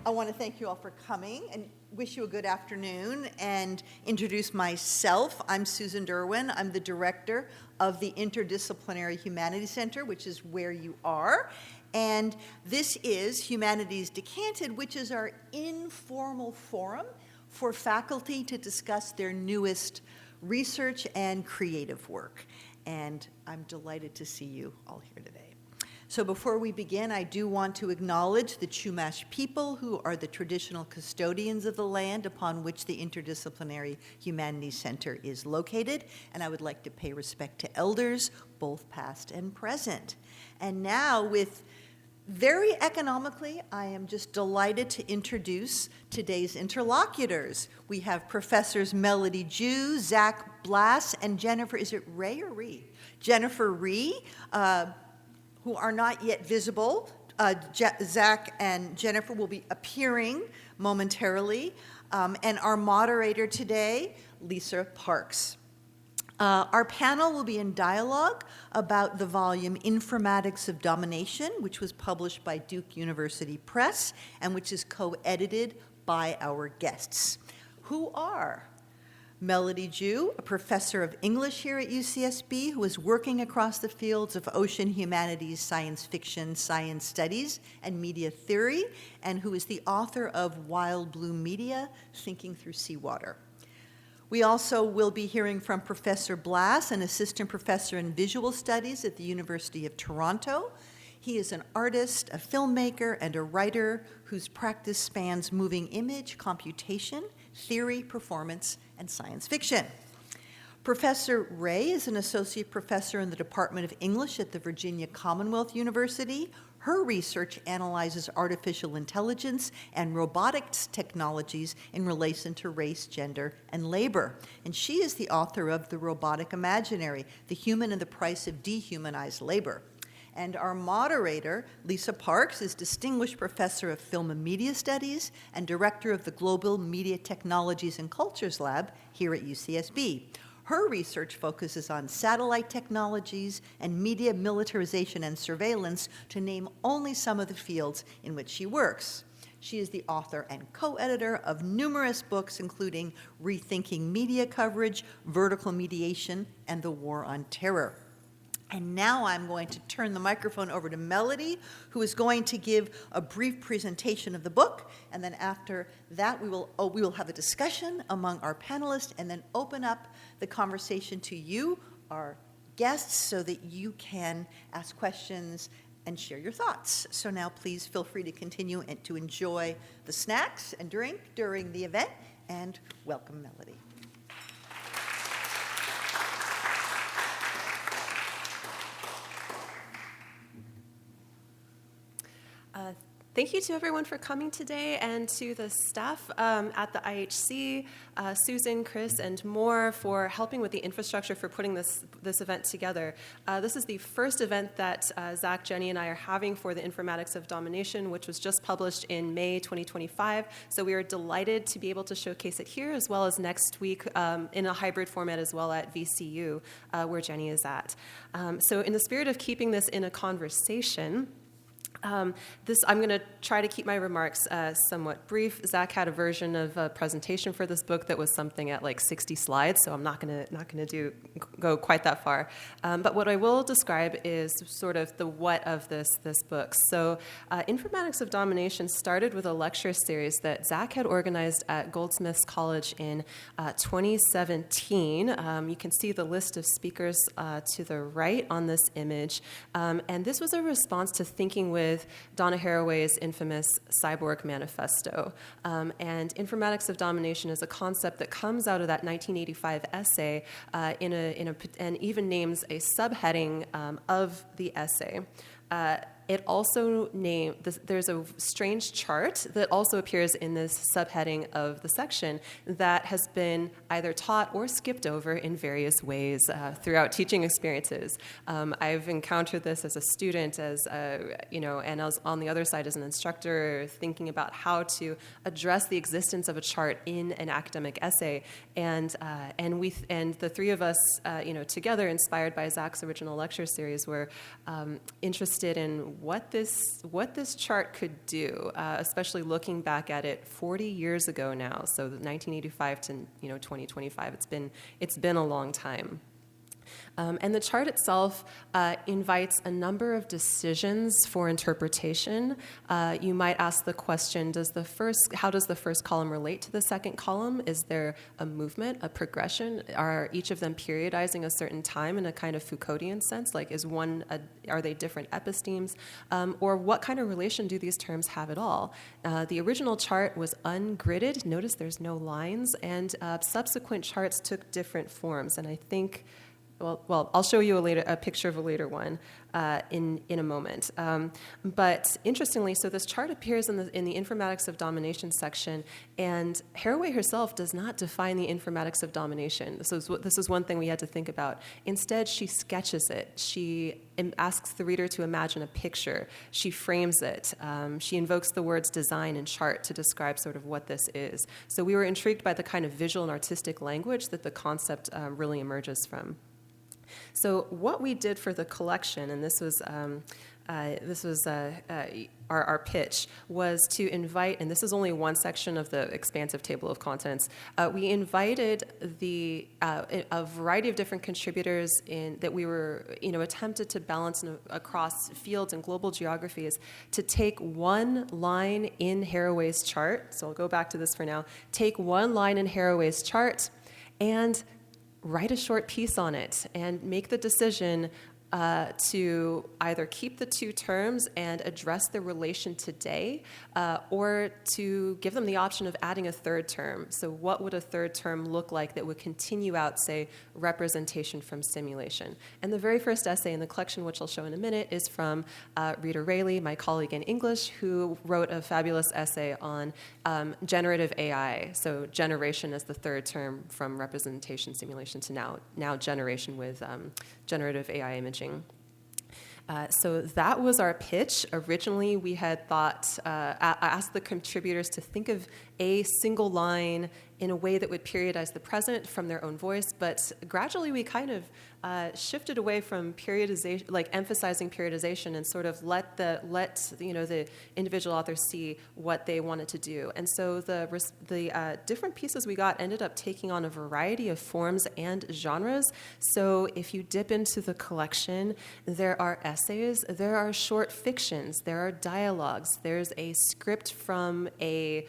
I want to thank you all for coming and wish you a good afternoon and introduce myself. I'm Susan Derwin. I'm the director of the Interdisciplinary Humanities Center, which is where you are. And this is Humanities Decanted, which is our informal forum for faculty to discuss their newest research and creative work. And I'm delighted to see you all here today. So before we begin, I do want to acknowledge the Chumash people, who are the traditional custodians of the land upon which the Interdisciplinary Humanities Center is located, and I would like to pay respect to elders, both past and present. And now, with very economically, I am just delighted to introduce today's interlocutors. We have Professors Melody Jue, Zach Blas, and Jennifer, is it Ray or Rhee? Jennifer Rhee, who are not yet visible. Zach and Jennifer will be appearing momentarily. And our moderator today, Lisa Parks. Our panel will be in dialogue about the volume Informatics of Domination, which was published by Duke University Press and which is co-edited by our guests, who are Melody Jue, a professor of English here at UCSB, who is working across the fields of ocean humanities, science fiction, science studies, and media theory, and who is the author of Wild Blue Media, Thinking Through Seawater. We also will be hearing from Professor Blas, an assistant professor in visual studies at the University of Toronto. He is an artist, a filmmaker, and a writer whose practice spans moving image, computation, theory, performance, and science fiction. Professor Rhee is an associate professor in the Department of English at the Virginia Commonwealth University. Her research analyzes artificial intelligence and robotics technologies in relation to race, gender, and labor. And she is the author of The Robotic Imaginary, The Human and the Price of Dehumanized Labor. And our moderator, Lisa Parks, is Distinguished Professor of Film and Media Studies and Director of the Global Media Technologies and Cultures Lab here at UCSB. Her research focuses on satellite technologies and media militarization and surveillance, to name only some of the fields in which she works. She is the author and co-editor of numerous books, including Rethinking Media Coverage, Vertical Mediation, and The War on Terror. And now I'm going to turn the microphone over to Melody, who is going to give a brief presentation of the book, and then after that we will have a discussion among our panelists and then open up the conversation to you, our guests, so that you can ask questions and share your thoughts. So now please feel free to continue and to enjoy the snacks and drink during the event, and welcome, Melody. Thank you to everyone for coming today, and to the staff at the IHC, Susan, Chris, and more, for helping with the infrastructure for putting this event together. This is the first event that Zach, Jenny, and I are having for the Informatics of Domination, which was just published in May 2025. So we are delighted to be able to showcase it here, as well as next week in a hybrid format as well at VCU, where Jenny is at. So in the spirit of keeping this in a conversation, I'm going to try to keep my remarks somewhat brief. Zach had a version of a presentation for this book that was something at like 60 slides, so I'm not going to go quite that far. But what I will describe is sort of the what of this book. So, Informatics of Domination started with a lecture series that Zach had organized at Goldsmiths College in 2017. You can see the list of speakers to the right on this image, and this was a response to thinking with Donna Haraway's infamous Cyborg Manifesto. And Informatics of Domination is a concept that comes out of that 1985 essay and even names a subheading of the essay. It also there's a strange chart that also appears in this subheading of the section that has been either taught or skipped over in various ways throughout teaching experiences. I've encountered this as a student, and as on the other side as an instructor, thinking about how to address the existence of a chart in an academic essay. And the three of us, together, inspired by Zach's original lecture series, were interested interested in what this chart could do, especially looking back at it 40 years ago now. So 1985 to 2025. It's been a long time. And the chart itself invites a number of decisions for interpretation. You might ask the question, how does the first column relate to the second column? Is there a movement, a progression? Are each of them periodizing a certain time in a kind of Foucauldian sense? Like, are they different epistemes? Or what kind of relation do these terms have at all? The original chart was ungridded. Notice there's no lines. And subsequent charts took different forms. And I think... Well, I'll show you a picture of a later one in a moment. But interestingly, so this chart appears in the Informatics of Domination section, and Haraway herself does not define the Informatics of Domination. This is one thing we had to think about. Instead, she sketches it. She asks the reader to imagine a picture. She frames it. She invokes the words design and chart to describe sort of what this is. So we were intrigued by the kind of visual and artistic language that the concept really emerges from. So what we did for the collection, and this was our pitch, was to invite, and this is only one section of the expansive table of contents. We invited a variety of different contributors that we were, attempted to balance across fields and global geographies to take one line in Haraway's chart. So I'll go back to this for now. Take one line in Haraway's chart and write a short piece on it and make the decision to either keep the two terms and address the relation today, or to give them the option of adding a third term. So what would a third term look like that would continue out, say, representation from simulation? And the very first essay in the collection, which I'll show in a minute, is from Rita Raley, my colleague in English, who wrote a fabulous essay on generative AI. So generation as the third term from representation simulation to now generation with generative AI imaging. So that was our pitch. Originally, we had thought, asked the contributors to think of a single line in a way that would periodize the present from their own voice, but gradually we kind of shifted away from periodization, like emphasizing periodization, and sort of let the individual authors see what they wanted to do. And so the different pieces we got ended up taking on a variety of forms and genres. So if you dip into the collection, there are essays, there are short fictions, there are dialogues, there's a script from a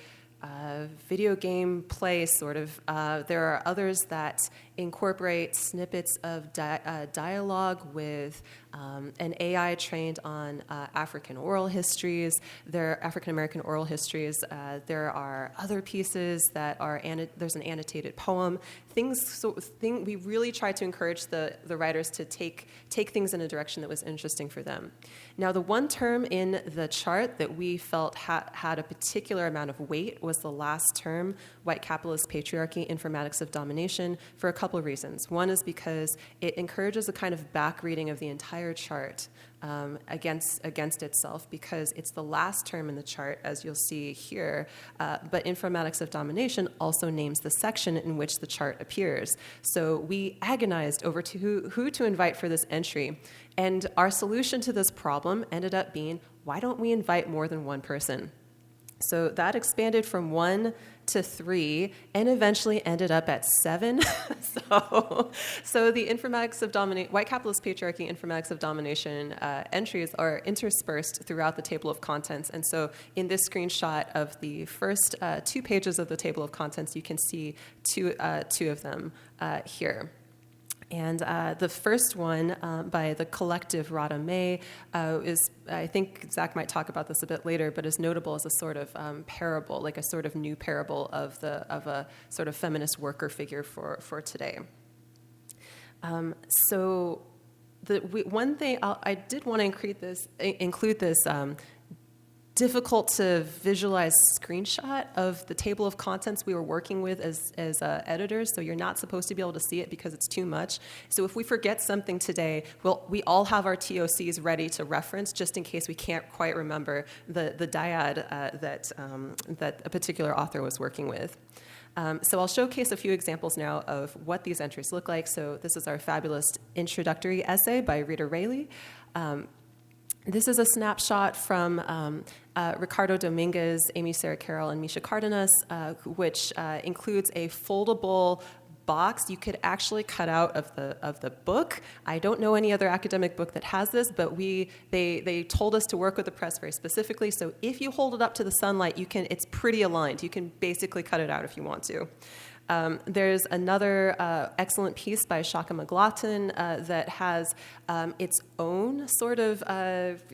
video game play, sort of. There are others that incorporate snippets of dialogue with an AI trained on African oral histories. There are African American oral histories. There are other pieces that are there's an annotated poem. We really tried to encourage the writers to take things in a direction that was interesting for them. Now, the one term in the chart that we felt had a particular amount of weight was the last term, white capitalist patriarchy, informatics of domination, for a couple of reasons. One is because it encourages a kind of back reading of the entire chart against itself, because it's the last term in the chart, as you'll see here, but Informatics of Domination also names the section in which the chart appears. So we agonized over who to invite for this entry, and our solution to this problem ended up being, why don't we invite more than one person? So that expanded from 1 to 3 and eventually ended up at 7. So the Informatics of Domination, white capitalist patriarchy, Informatics of Domination entries are interspersed throughout the table of contents. And so in this screenshot of the first 2 pages of the table of contents, you can see two of them here. And the first one by the collective Rita May is, I think Zach might talk about this a bit later, but is notable as a sort of parable, like a sort of new parable of a sort of feminist worker figure for today. So one thing I did want to include this difficult to visualize screenshot of the table of contents we were working with as editors, so you're not supposed to be able to see it because it's too much. So if we forget something today, we all have our TOCs ready to reference just in case we can't quite remember the dyad that a particular author was working with. So I'll showcase a few examples now of what these entries look like. So this is our fabulous introductory essay by Rita Raley. This is a snapshot from Ricardo Dominguez, Amy Sarah Carroll, and Misha Cardenas, which includes a foldable box you could actually cut out of the book. I don't know any other academic book that has this, but they told us to work with the press very specifically. So if you hold it up to the sunlight, it's pretty aligned. You can basically cut it out if you want to. There's another excellent piece by Shaka McLaughlin that has its own sort of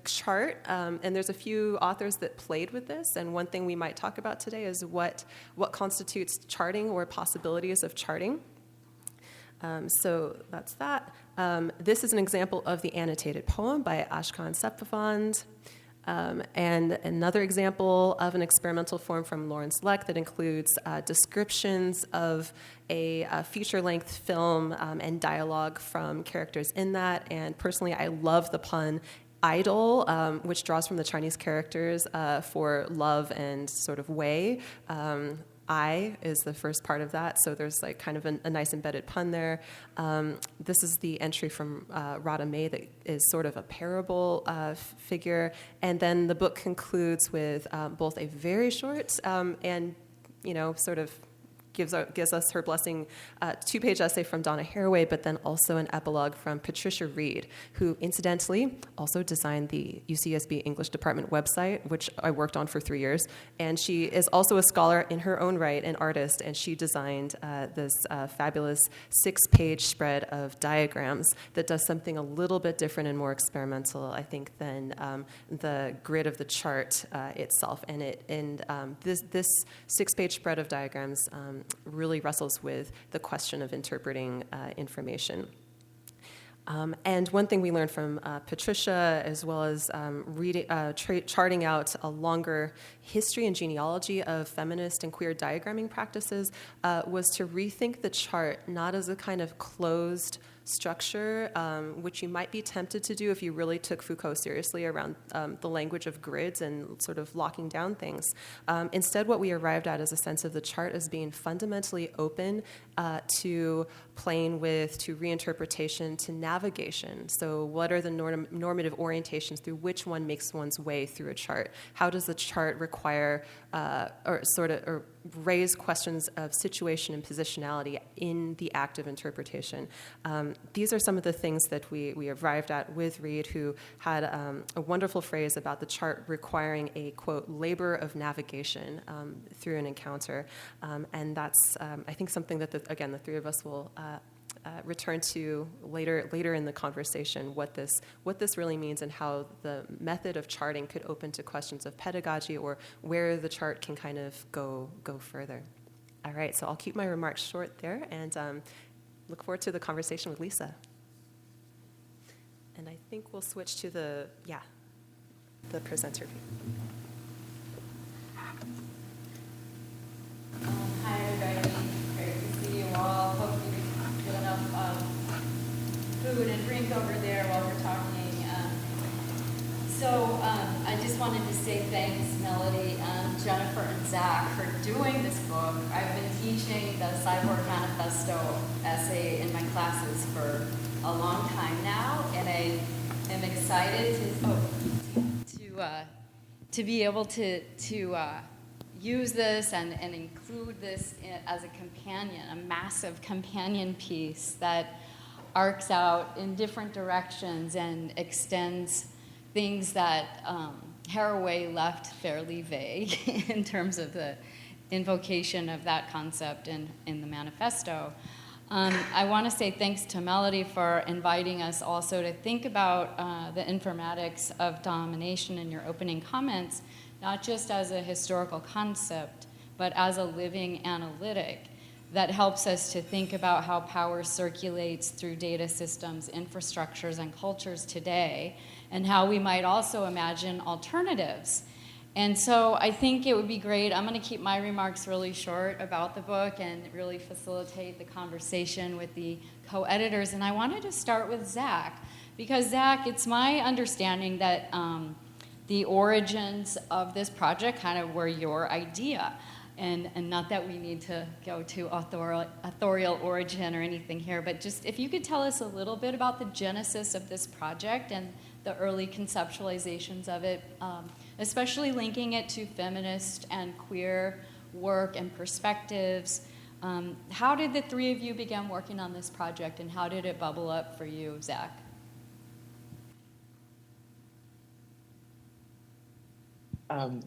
chart, and there's a few authors that played with this, and one thing we might talk about today is what constitutes charting or possibilities of charting. So that's that. This is an example of the annotated poem by Ashkan Sepfand. And another example of an experimental form from Lawrence Leck that includes descriptions of a feature-length film and dialogue from characters in that. And personally, I love the pun idol, which draws from the Chinese characters for love and sort of way. I is the first part of that, so there's like kind of a nice embedded pun there. This is the entry from Rita May that is sort of a parable figure, and then the book concludes with both a very short and, sort of gives us her blessing, two-page essay from Donna Haraway, but then also an epilogue from Patricia Rhee, who incidentally also designed the UCSB English Department website, which I worked on for 3 years. And she is also a scholar in her own right, an artist, and she designed this fabulous 6-page spread of diagrams that does something a little bit different and more experimental, I think, than the grid of the chart itself. And this 6-page spread of diagrams really wrestles with the question of interpreting information. And one thing we learned from Patricia, as well as charting out a longer history and genealogy of feminist and queer diagramming practices, was to rethink the chart not as a kind of closed structure, which you might be tempted to do if you really took Foucault seriously around the language of grids and sort of locking down things. Instead, what we arrived at is a sense of the chart as being fundamentally open to playing with, to reinterpretation, to navigation. So what are the normative orientations through which one makes one's way through a chart? How does the chart require or raise questions of situation and positionality in the act of interpretation? These are some of the things that we arrived at with Rhee, who had a wonderful phrase about the chart requiring a, quote, labor of navigation through an encounter. And that's, I think, something that, the three of us will return to later in the conversation, what this really means and how the method of charting could open to questions of pedagogy or where the chart can kind of go further. All right, so I'll keep my remarks short there and look forward to the conversation with Lisa. And I think we'll switch to the presenter view. Hi, everybody. Great to see you all. Hope you get enough food and drink over there while we're talking. I just wanted to say thanks, Melody, Jennifer, and Zach for doing this book. I've been teaching the Cyborg Manifesto essay in my classes for a long time now, and I am excited to be able to use this and include this as a companion, a massive companion piece that arcs out in different directions and extends things that Haraway left fairly vague in terms of the invocation of that concept in the manifesto. I want to say thanks to Melody for inviting us also to think about the informatics of domination in your opening comments, not just as a historical concept, but as a living analytic that helps us to think about how power circulates through data systems, infrastructures, and cultures today, and how we might also imagine alternatives. And so I think it would be great. I'm going to keep my remarks really short about the book and really facilitate the conversation with the co-editors. And I wanted to start with Zach, because Zach, it's my understanding that the origins of this project kind of were your idea. and not that we need to go to authorial origin or anything here, but just if you could tell us a little bit about the genesis of this project and the early conceptualizations of it, especially linking it to feminist and queer work and perspectives. How did the three of you begin working on this project, and how did it bubble up for you, Zach?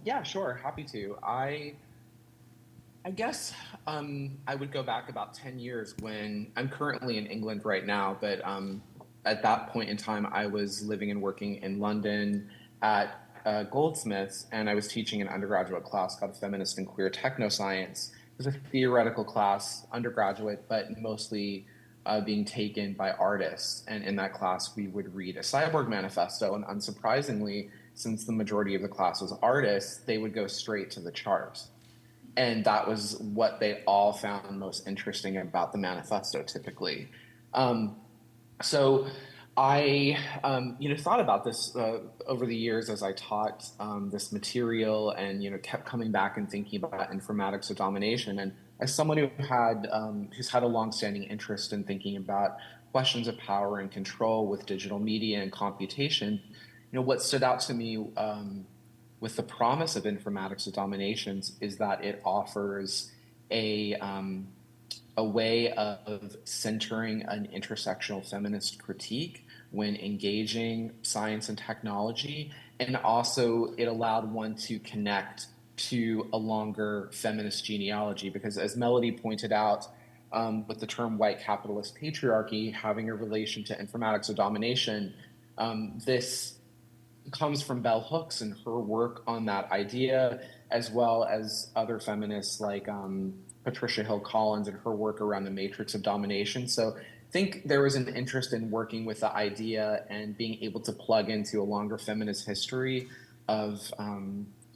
Yeah, sure, happy to. I guess I would go back about 10 years when I'm currently in England right now, but at that point in time, I was living and working in London at Goldsmiths, and I was teaching an undergraduate class called Feminist and Queer Technoscience. It was a theoretical class, undergraduate, but mostly being taken by artists. And in that class, we would read a cyborg manifesto, and unsurprisingly, since the majority of the class was artists, they would go straight to the chart. And that was what they all found most interesting about the manifesto, typically. So I, thought about this over the years as I taught this material, and kept coming back and thinking about informatics of domination. And as someone who's had a longstanding interest in thinking about questions of power and control with digital media and computation, what stood out to me with the promise of informatics of dominations is that it offers a way of centering an intersectional feminist critique when engaging science and technology, and also it allowed one to connect to a longer feminist genealogy, because as Melody pointed out, with the term white capitalist patriarchy having a relation to informatics of domination, this comes from Bell Hooks and her work on that idea, as well as other feminists like Patricia Hill Collins and her work around the matrix of domination. So I think there was an interest in working with the idea and being able to plug into a longer feminist history of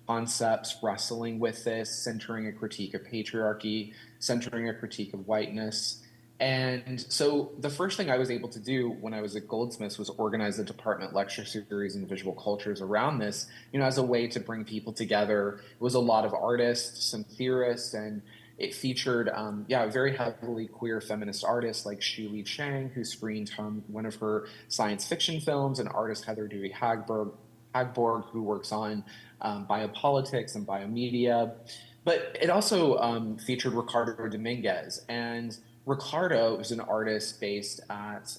concepts wrestling with this, centering a critique of patriarchy, centering a critique of whiteness. And so the first thing I was able to do when I was at Goldsmiths was organize a department lecture series in visual cultures around this, as a way to bring people together. It was a lot of artists, some theorists, and it featured, very heavily queer feminist artists like Shuli Chang, who screened one of her science fiction films, and artist Heather Dewey Hagborg, who works on biopolitics and biomedia. But it also featured Ricardo Dominguez, and Ricardo, who's an artist based at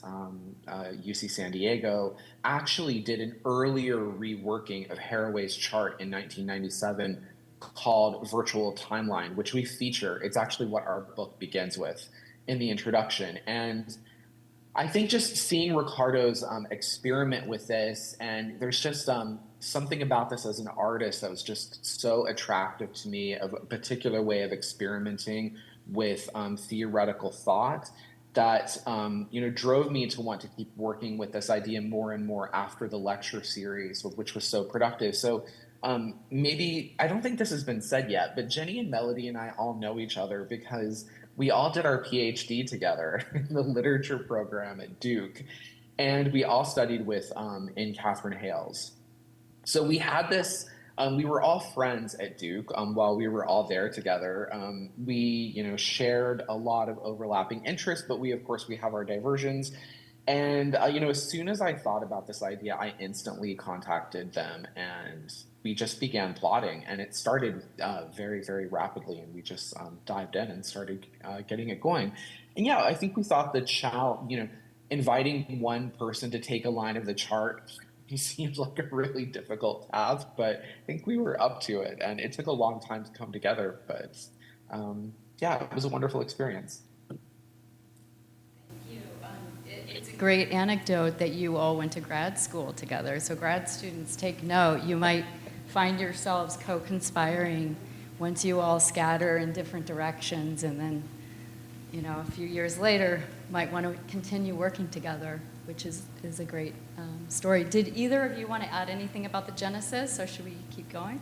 UC San Diego, actually did an earlier reworking of Haraway's chart in 1997 called Virtual Timeline, which we feature. It's actually what our book begins with in the introduction. And I think just seeing Ricardo's experiment with this, and there's just something about this as an artist that was just so attractive to me, of a particular way of experimenting with theoretical thought that drove me to want to keep working with this idea more and more after the lecture series, which was so productive. So maybe, I don't think this has been said yet, but Jenny and Melody and I all know each other because we all did our PhD together in the literature program at Duke, and we all studied with in Catherine Hales. So we had this. We were all friends at Duke while we were all there together. We, shared a lot of overlapping interests, but we have our diversions. And, as soon as I thought about this idea, I instantly contacted them, and we just began plotting. And it started very, very rapidly, and we just dived in and started getting it going. And yeah, I think we thought the challenge, inviting one person to take a line of the chart, it seemed like a really difficult task, but I think we were up to it, and it took a long time to come together. But it was a wonderful experience. Thank you. It's a great anecdote that you all went to grad school together. So grad students, take note. You might find yourselves co-conspiring once you all scatter in different directions, and then, a few years later, might want to continue working together, which is a great story. Did either of you want to add anything about the genesis, or should we keep going?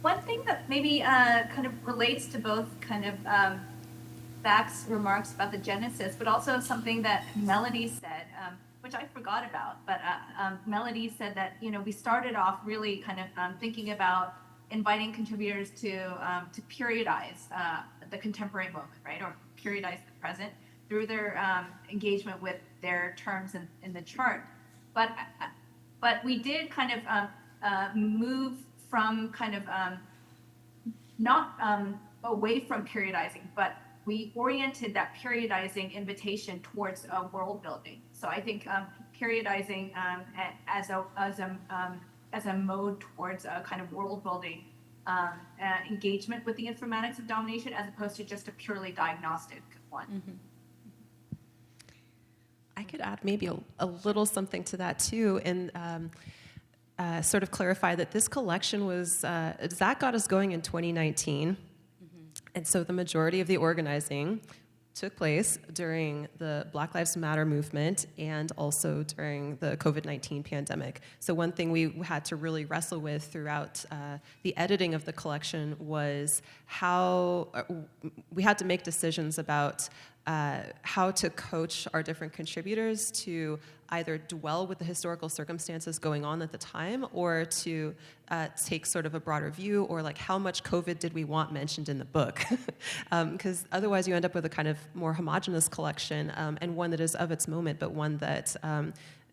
One thing that maybe kind of relates to both kind of Zach's remarks about the genesis, but also something that Melody said, which which I forgot about, but Melody said that, we started off really kind of thinking about inviting contributors to periodize the contemporary moment, right, or periodize the present through their engagement with their terms in the chart. But we did kind of move from kind of not away from periodizing, but we oriented that periodizing invitation towards world building. So I think periodizing as a mode towards a kind of world building engagement with the informatics of domination, as opposed to just a purely diagnostic one. Mm-hmm. I could add maybe a little something to that too, and sort of clarify that this collection was, Zach got us going in 2019, and so the majority of the organizing took place during the Black Lives Matter movement and also during the COVID-19 pandemic. So one thing we had to really wrestle with throughout the editing of the collection was how we had to make decisions about how to coach our different contributors to either dwell with the historical circumstances going on at the time, or to take sort of a broader view, or like how much COVID did we want mentioned in the book? Because otherwise you end up with a kind of more homogenous collection, and one that is of its moment, but one that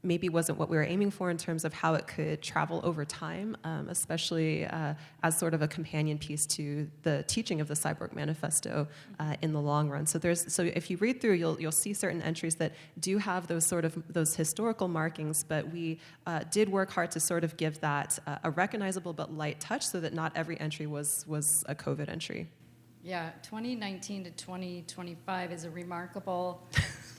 maybe wasn't what we were aiming for in terms of how it could travel over time, especially as sort of a companion piece to the teaching of the Cyborg Manifesto in the long run. So if you read through, you'll see certain entries that do have those historical markings, but we did work hard to sort of give that a recognizable but light touch, so that not every entry was a COVID entry. Yeah, 2019 to 2025 is a remarkable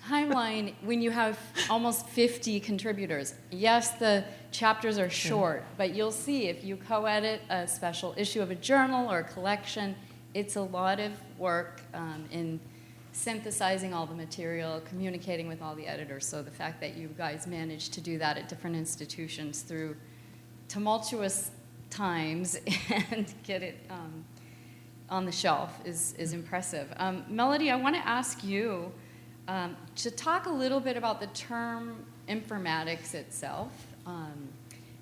timeline when you have almost 50 contributors. Yes, the chapters are short, but you'll see if you co-edit a special issue of a journal or a collection, it's a lot of work in synthesizing all the material, communicating with all the editors. So the fact that you guys managed to do that at different institutions through tumultuous times and get it on the shelf is impressive. Melody, I want to ask you to talk a little bit about the term informatics itself,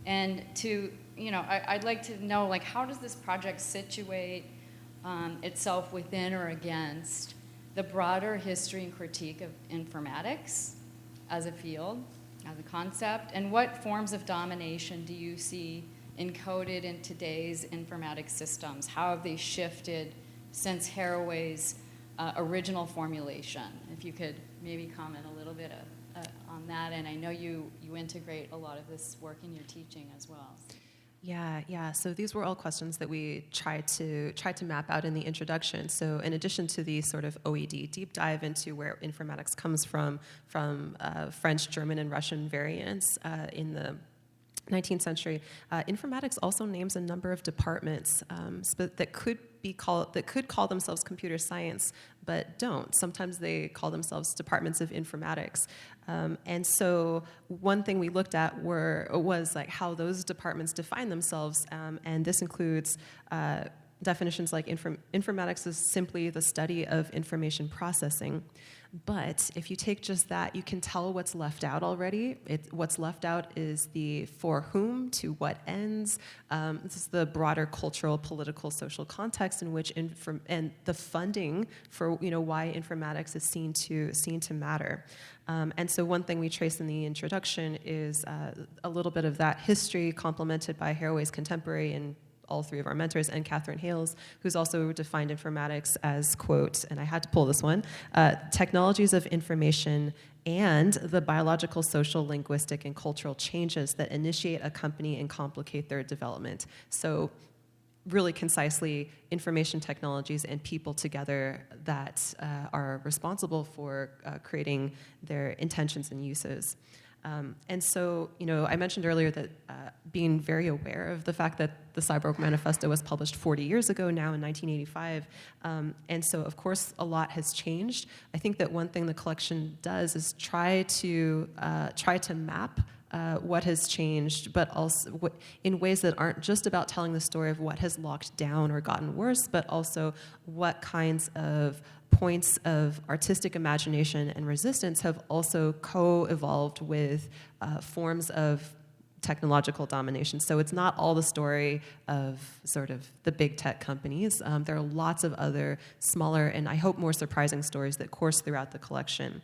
and to, I'd like to know, like, how does this project situate itself within or against the broader history and critique of informatics as a field, as a concept, and what forms of domination do you see encoded in today's informatics systems? How have they shifted since Haraway's original formulation? If you could maybe comment a little bit on that, and I know you integrate a lot of this work in your teaching as well. Yeah. So these were all questions that we tried to map out in the introduction. So in addition to the sort of OED deep dive into where informatics comes from French, German, and Russian variants in the 19th century, informatics also names a number of departments that could call themselves computer science, but don't. Sometimes they call themselves departments of informatics. And so one thing we looked at was like how those departments define themselves, and this includes definitions like informatics is simply the study of information processing. But if you take just that, you can tell what's left out already. What's left out is the for whom, to what ends. This is the broader cultural, political, social context in which and the funding for why informatics is seen to matter. And so one thing we trace in the introduction is a little bit of that history, complemented by Haraway's contemporary and all three of our mentors, and Catherine Hales, who's also defined informatics as, quote, and I had to pull this one, technologies of information and the biological, social, linguistic, and cultural changes that initiate, accompany, and complicate their development. So really concisely, information technologies and people together that are responsible for creating their intentions and uses. And so, I mentioned earlier that being very aware of the fact that the Cyborg Manifesto was published 40 years ago now in 1985. And so, of course, a lot has changed. I think that one thing the collection does is try to map what has changed, but also in ways that aren't just about telling the story of what has locked down or gotten worse, but also what kinds of points of artistic imagination and resistance have also co-evolved with forms of technological domination. So it's not all the story of sort of the big tech companies. There are lots of other smaller and I hope more surprising stories that course throughout the collection.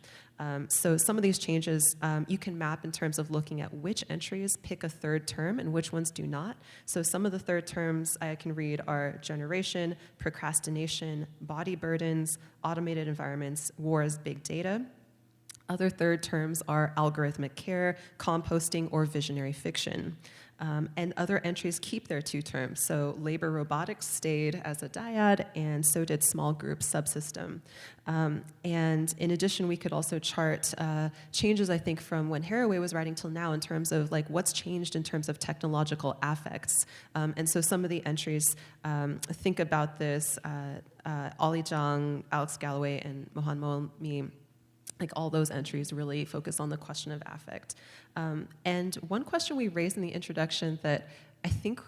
So some of these changes you can map in terms of looking at which entries pick a third term and which ones do not. So some of the third terms I can read are generation, procrastination, body burdens, automated environments, war as big data. Other third terms are algorithmic care, composting, or visionary fiction. And other entries keep their two terms. So labor robotics stayed as a dyad, and so did small group subsystem. And in addition, we could also chart changes, I think, from when Haraway was writing till now in terms of like what's changed in terms of technological affects. And so some of the entries think about this, Ollie Zhang, Alex Galloway, and Mohan Momi. Like all those entries really focus on the question of affect. And one question we raised in the introduction that I think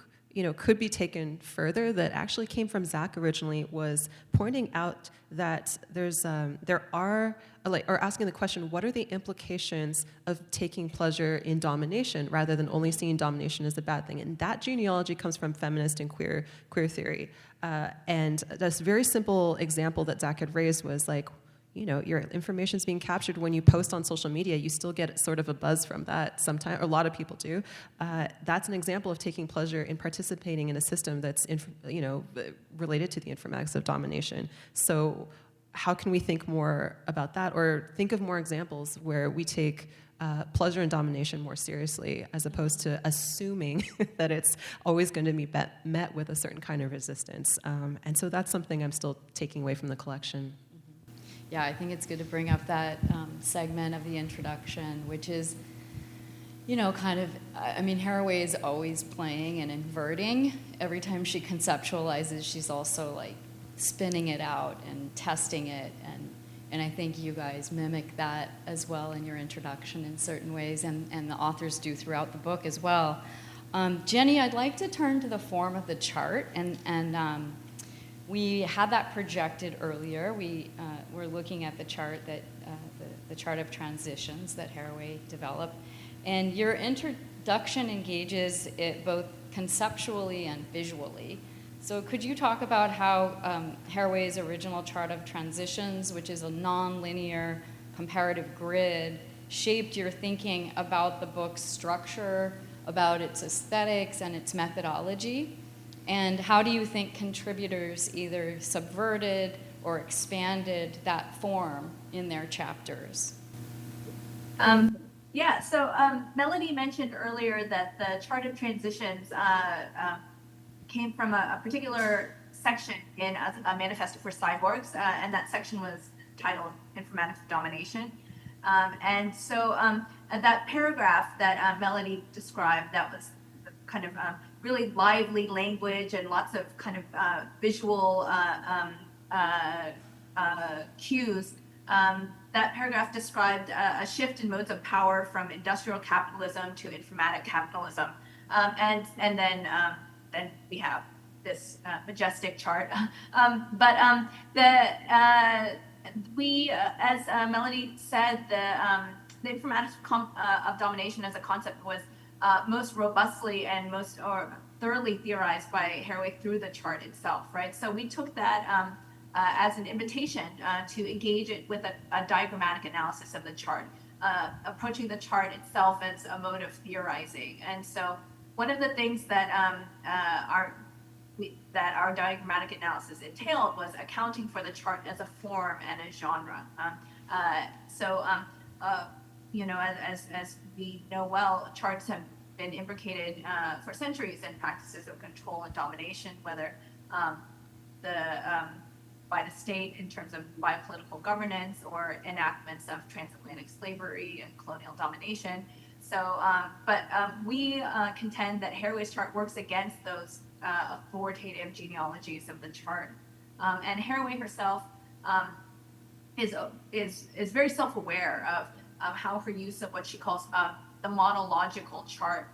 could be taken further that actually came from Zach originally was pointing out that or asking the question, what are the implications of taking pleasure in domination rather than only seeing domination as a bad thing? And that genealogy comes from feminist and queer theory. And this very simple example that Zach had raised was like, your information's being captured when you post on social media. You still get sort of a buzz from that sometimes, or a lot of people do. That's an example of taking pleasure in participating in a system that's, related to the informatics of domination. So how can we think more about that, or think of more examples where we take pleasure in domination more seriously, as opposed to assuming that it's always going to be met with a certain kind of resistance. And so that's something I'm still taking away from the collection. Yeah, I think it's good to bring up that segment of the introduction, which is, Haraway is always playing and inverting. Every time she conceptualizes, she's also like spinning it out and testing it. And I think you guys mimic that as well in your introduction in certain ways, and the authors do throughout the book as well. Jenny, I'd like to turn to the form of the chart, and we had that projected earlier. We're looking at the chart that the chart of transitions that Haraway developed, and your introduction engages it both conceptually and visually. So could you talk about how Haraway's original chart of transitions, which is a non-linear comparative grid, shaped your thinking about the book's structure, about its aesthetics and its methodology? And how do you think contributors either subverted or expanded that form in their chapters? Melody mentioned earlier that the chart of transitions came from a particular section in a Manifesto for Cyborgs, and that section was titled Informatics of Domination. That paragraph that Melody described, that was kind of really lively language and lots of kind of visual cues. That paragraph described a shift in modes of power from industrial capitalism to informatic capitalism. Then we have this majestic chart. As Melody said, the informatics of domination as a concept was most robustly and most thoroughly theorized by Haraway through the chart itself, right? So we took that as an invitation to engage it with a diagrammatic analysis of the chart, approaching the chart itself as a mode of theorizing. And so one of the things that our diagrammatic analysis entailed was accounting for the chart as a form and a genre. As we know well, charts have been imbricated for centuries in practices of control and domination, whether by the state in terms of biopolitical governance or enactments of transatlantic slavery and colonial domination. We contend that Haraway's chart works against those authoritative genealogies of the chart. And Haraway herself is very self-aware of how her use of what she calls the monological chart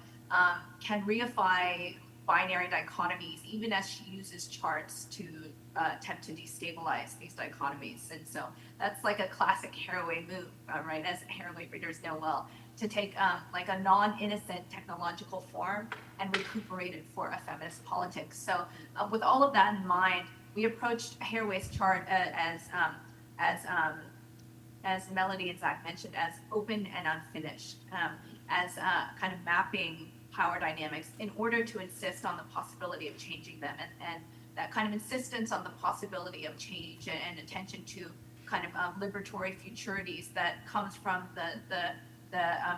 can reify binary dichotomies, even as she uses charts to attempt to destabilize these dichotomies. And so that's like a classic Haraway move, right? As Haraway readers know well, to take like a non-innocent technological form and recuperate it for a feminist politics. So with all of that in mind, we approached Haraway's chart as Melody and Zach mentioned, as open and unfinished, as kind of mapping power dynamics in order to insist on the possibility of changing them. And that kind of insistence on the possibility of change and attention to kind of liberatory futurities that comes from the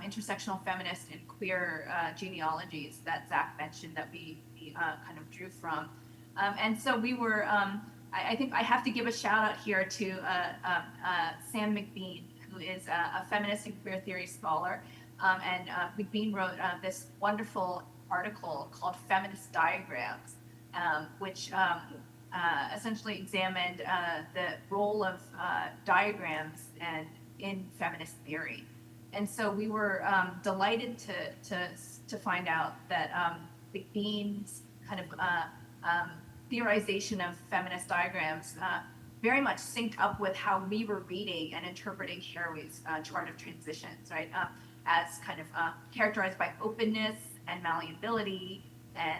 intersectional feminist and queer genealogies that Zach mentioned that we kind of drew from. And so we were, I think I have to give a shout out here to Sam McBean, who is a feminist and queer theory scholar. And McBean wrote this wonderful article called Feminist Diagrams, which essentially examined the role of diagrams in feminist theory. And so we were delighted to find out that McBean's kind of theorization of feminist diagrams very much synced up with how we were reading and interpreting Haraway's chart of transitions, right? As kind of characterized by openness and malleability and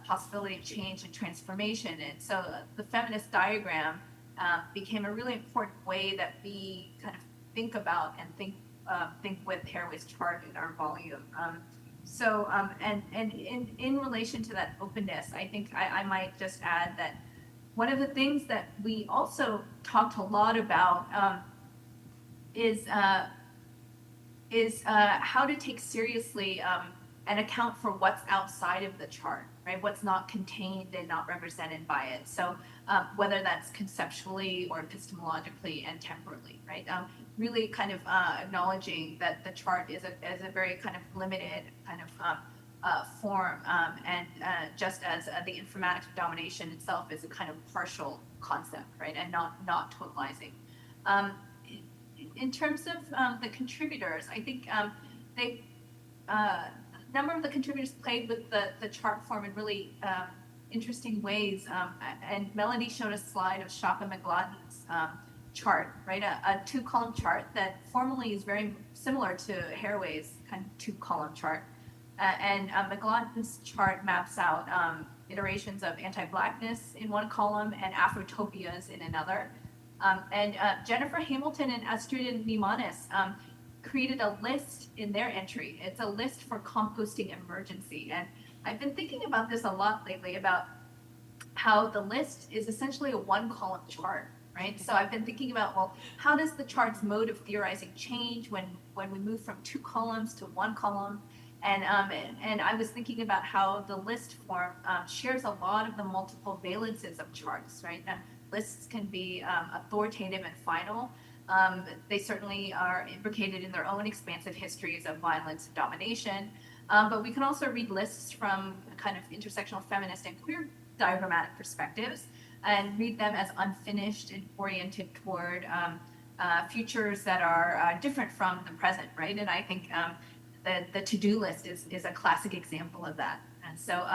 possibility of change and transformation. And so the feminist diagram became a really important way that we kind of think about and think with Haraway's chart in our volume. And in relation to that openness, I think I might just add that one of the things that we also talked a lot about is how to take seriously and account for what's outside of the chart, right? What's not contained and not represented by it. So whether that's conceptually or epistemologically and temporally, right? Really kind of acknowledging that the chart is a very kind of limited kind of form, and just as the informatics of domination itself is a kind of partial concept, right? And not totalizing. In terms of the contributors, I think a number of the contributors played with the chart form in really interesting ways. And Melody showed a slide of Shaka McLaughlin's chart, right? A two-column chart that formally is very similar to Haraway's kind of two-column chart. And McLaughlin's chart maps out iterations of anti-blackness in one column and Afrotopias in another. And Jennifer Hamilton and Astrid Nimanis created a list in their entry. It's a list for composting emergency. And I've been thinking about this a lot lately, about how the list is essentially a one-column chart, right? So I've been thinking about, well, how does the chart's mode of theorizing change when we move from two columns to one column? And I was thinking about how the list form shares a lot of the multiple valences of charts, right? Lists can be authoritative and final. They certainly are imbricated in their own expansive histories of violence and domination. But we can also read lists from kind of intersectional feminist and queer diagrammatic perspectives and read them as unfinished and oriented toward futures that are different from the present, right? And I think the to-do list is a classic example of that. And so,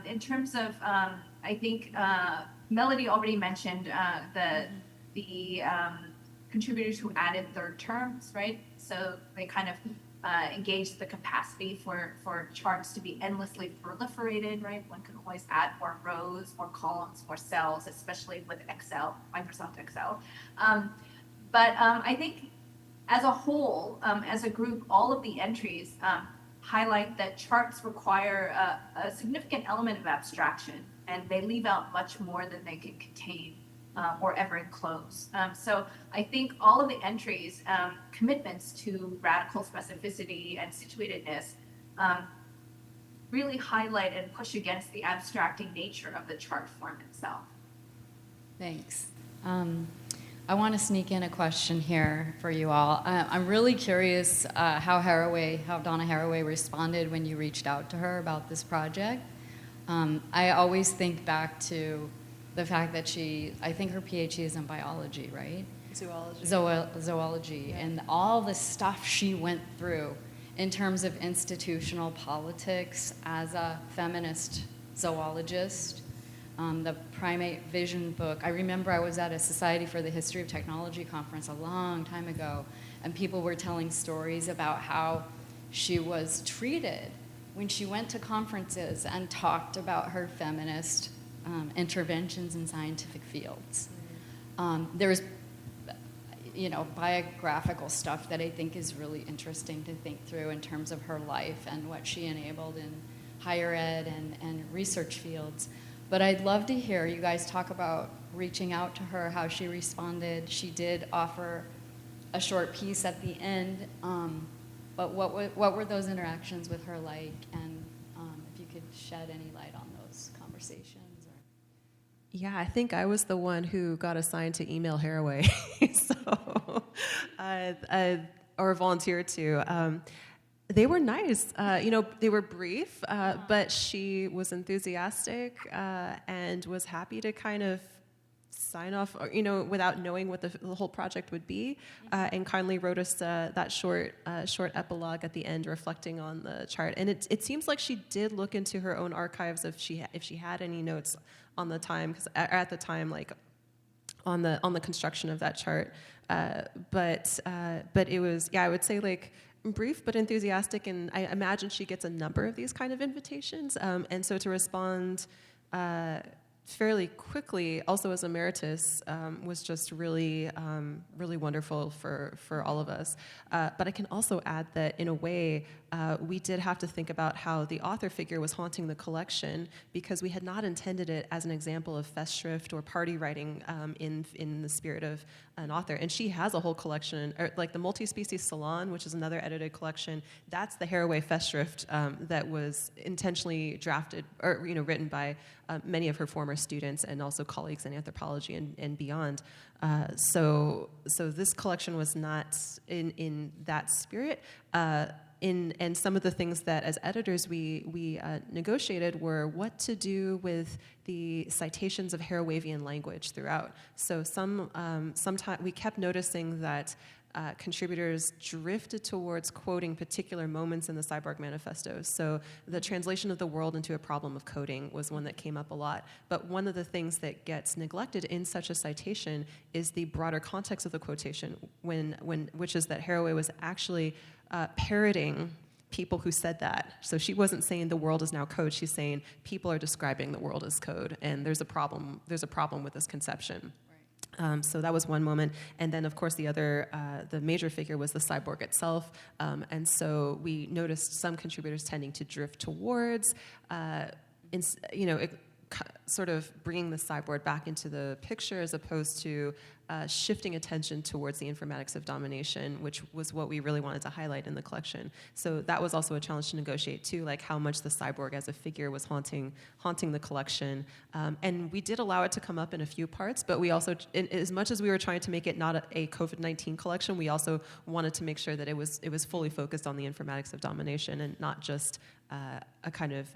in terms of, I think Melody already mentioned the contributors who added third terms, right? So they kind of engaged the capacity for charts to be endlessly proliferated, right? One can always add more rows, more columns, more cells, especially with Excel, Microsoft Excel. But I think as a whole, as a group, all of the entries highlight that charts require a significant element of abstraction, and they leave out much more than they can contain or ever enclose. So I think all of the entries, commitments to radical specificity and situatedness, really highlight and push against the abstracting nature of the chart form itself. Thanks. I want to sneak in a question here for you all. I'm really curious how Donna Haraway responded when you reached out to her about this project. I always think back to the fact that I think her PhD is in biology, right? Zoology. Zoology, Yeah. and all the stuff she went through in terms of institutional politics as a feminist zoologist. The Primate Vision book, I remember I was at a Society for the History of Technology conference a long time ago, and people were telling stories about how she was treated when she went to conferences and talked about her feminist interventions in scientific fields. There's biographical stuff that I think is really interesting to think through in terms of her life and what she enabled in higher ed and research fields. But I'd love to hear you guys talk about reaching out to her, how she responded. She did offer a short piece at the end, but what were those interactions with her like? And if you could shed any light on those conversations. Yeah, I think I was the one who got assigned to email Haraway, or volunteered to. They were nice. They were brief, but she was enthusiastic and was happy to kind of sign off, without knowing what the whole project would be, and kindly wrote us that short epilogue at the end, reflecting on the chart. And it seems like she did look into her own archives if she had any notes on the time, because at the time, like on the construction of that chart. But it was, I would say, like, brief but enthusiastic, and I imagine she gets a number of these kind of invitations, and so to respond fairly quickly, also as emeritus, was just really wonderful for all of us. But I can also add that in a way, we did have to think about how the author figure was haunting the collection, because we had not intended it as an example of festschrift or party writing in the spirit of an author. And she has a whole collection, like the Multi-Species Salon, which is another edited collection. That's the Haraway festschrift that was intentionally drafted or written by many of her former students and also colleagues in anthropology and beyond. So this collection was not in that spirit. And some of the things that as editors we negotiated were what to do with the citations of Harawavian language throughout. So sometimes we kept noticing that contributors drifted towards quoting particular moments in the Cyborg Manifesto. So the translation of the world into a problem of coding was one that came up a lot. But one of the things that gets neglected in such a citation is the broader context of the quotation, which is that Haraway was actually parroting people who said that. So she wasn't saying the world is now code. She's saying people are describing the world as code, and there's a problem with this conception. So that was one moment. And then, of course, the major figure was the cyborg itself. And so we noticed some contributors tending to drift towards, sort of bringing the cyborg back into the picture as opposed to shifting attention towards the informatics of domination, which was what we really wanted to highlight in the collection. So that was also a challenge to negotiate too, like how much the cyborg as a figure was haunting the collection. And we did allow it to come up in a few parts, but we also, as much as we were trying to make it not a COVID-19 collection, we also wanted to make sure that it was fully focused on the informatics of domination and not just a kind of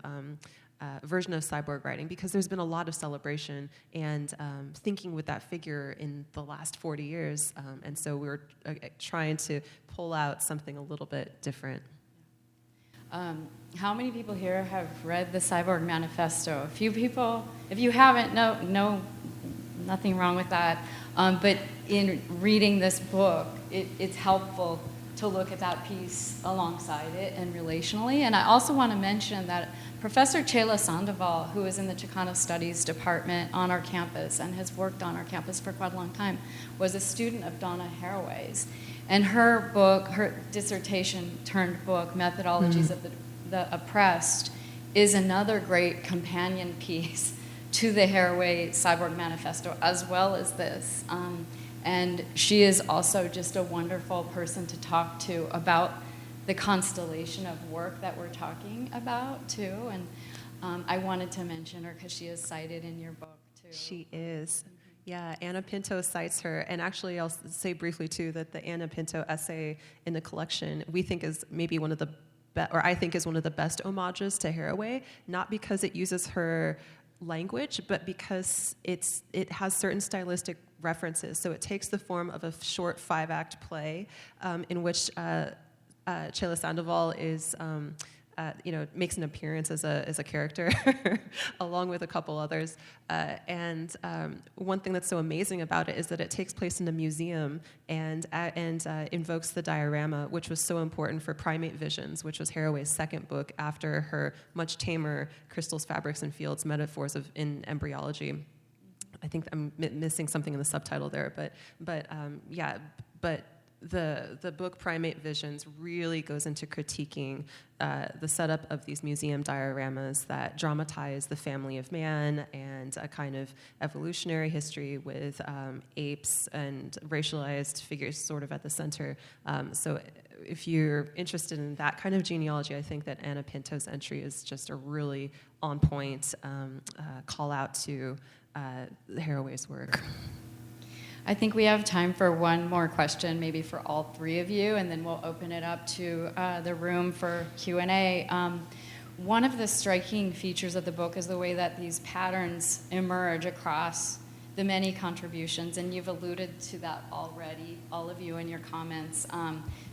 version of cyborg writing, because there's been a lot of celebration and thinking with that figure in the last 40 years. And so we were trying to pull out something a little bit different. How many people here have read the Cyborg Manifesto? A few people. If you haven't, no, nothing wrong with that. But in reading this book, it's helpful to look at that piece alongside it and relationally. And I also want to mention that Professor Chela Sandoval, who is in the Chicano Studies department on our campus and has worked on our campus for quite a long time, was a student of Donna Haraway's. And her book, her dissertation turned book, Methodologies of the Oppressed, is another great companion piece to the Haraway Cyborg Manifesto, as well as this. And she is also just a wonderful person to talk to about the constellation of work that we're talking about, too. And I wanted to mention her because she is cited in your book, too. She is. Yeah, Anna Pinto cites her. And actually, I'll say briefly, too, that the Anna Pinto essay in the collection we think is maybe one of the or I think is one of the best homages to Haraway, not because it uses her language, but because it has certain stylistic references. So it takes the form of a short 5-act play in which Chela Sandoval is, makes an appearance as a character, along with a couple others. And one thing that's so amazing about it is that it takes place in a museum and invokes the diorama, which was so important for Primate Visions, which was Haraway's second book after her much tamer Crystals, Fabrics, and Fields, Metaphors in Embryology. I think I'm missing something in the subtitle there, but the book Primate Visions really goes into critiquing the setup of these museum dioramas that dramatize the family of man and a kind of evolutionary history with apes and racialized figures sort of at the center. So if you're interested in that kind of genealogy, I think that Anna Pinto's entry is just a really on-point call out to Haraway's work. I think we have time for one more question, maybe for all three of you, and then we'll open it up to the room for Q&A. One of the striking features of the book is the way that these patterns emerge across the many contributions, and you've alluded to that already, all of you in your comments.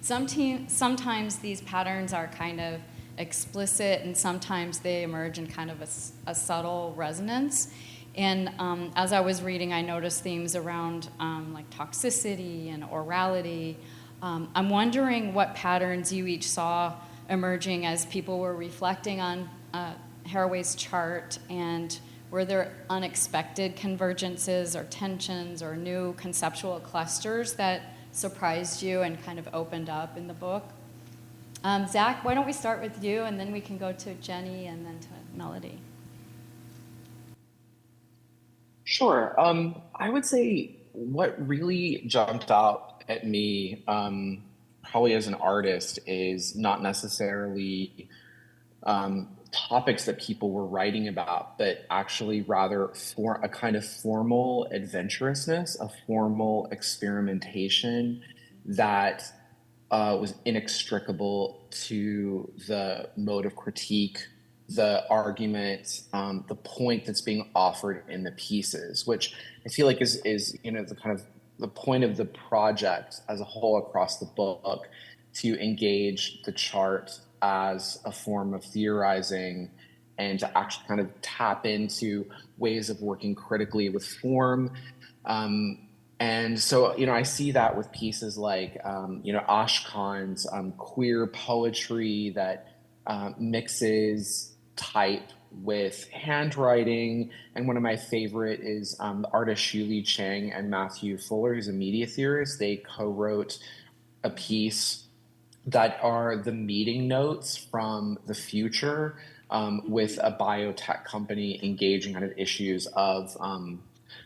Sometimes these patterns are kind of explicit, and sometimes they emerge in kind of a subtle resonance. And as I was reading, I noticed themes around like toxicity and orality. I'm wondering what patterns you each saw emerging as people were reflecting on Haraway's chart, and were there unexpected convergences or tensions or new conceptual clusters that surprised you and kind of opened up in the book? Zach, why don't we start with you, and then we can go to Jenny and then to Melody. Sure. I would say what really jumped out at me, probably as an artist, is not necessarily topics that people were writing about, but actually rather for a kind of formal adventurousness, a formal experimentation that was inextricable to the mode of critique, the argument, the point that's being offered in the pieces, which I feel like is the kind of the point of the project as a whole across the book, to engage the chart as a form of theorizing and to actually kind of tap into ways of working critically with form. And so, I see that with pieces like, Ashkan's queer poetry that mixes type with handwriting. And one of my favorite is the artist Shuli Chang and Matthew Fuller, who's a media theorist. They co-wrote a piece that are the meeting notes from the future with a biotech company engaging kind of issues of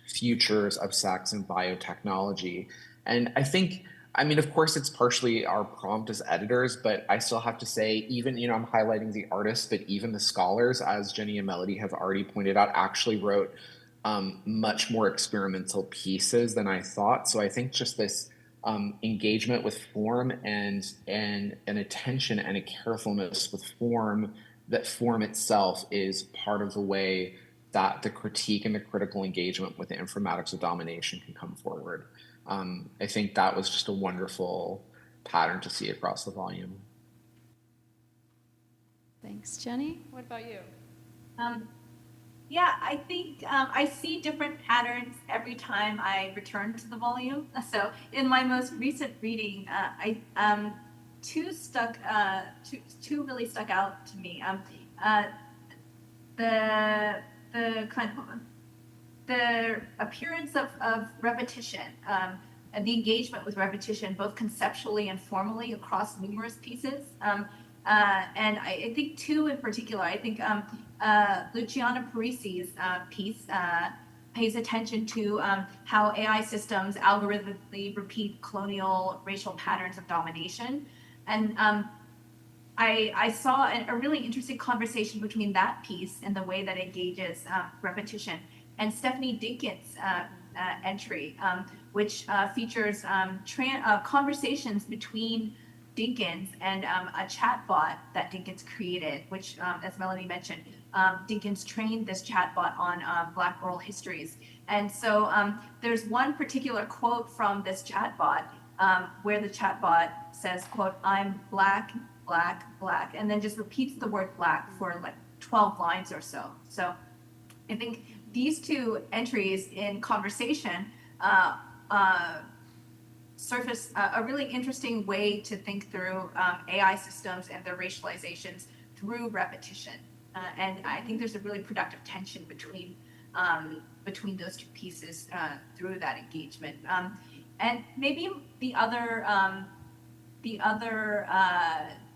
futures of sex and biotechnology. And I think, of course, it's partially our prompt as editors, but I still have to say, even, I'm highlighting the artists, but even the scholars, as Jenny and Melody have already pointed out, actually wrote much more experimental pieces than I thought. So I think just this engagement with form and an attention and a carefulness with form, that form itself is part of the way that the critique and the critical engagement with the informatics of domination can come forward. I think that was just a wonderful pattern to see across the volume. Thanks, Jenny. What about you? Yeah, I think I see different patterns every time I return to the volume. So in my most recent reading, two really stuck out to me. The appearance of repetition, and the engagement with repetition, both conceptually and formally across numerous pieces. And I think two in particular, I think Luciana Parisi's piece pays attention to how AI systems algorithmically repeat colonial racial patterns of domination. And I saw a really interesting conversation between that piece and the way that it engages repetition, and Stephanie Dinkin's which features conversations between Dinkins and a chatbot that Dinkins created, which, as Melody mentioned, Dinkins trained this chatbot on Black oral histories. And so there's one particular quote from this chatbot where the chatbot says, quote, "I'm Black, Black, Black," and then just repeats the word Black for like 12 lines or so. So I think these two entries in conversation surface a really interesting way to think through AI systems and their racializations through repetition. And I think there's a really productive tension between those two pieces through that engagement. And maybe the other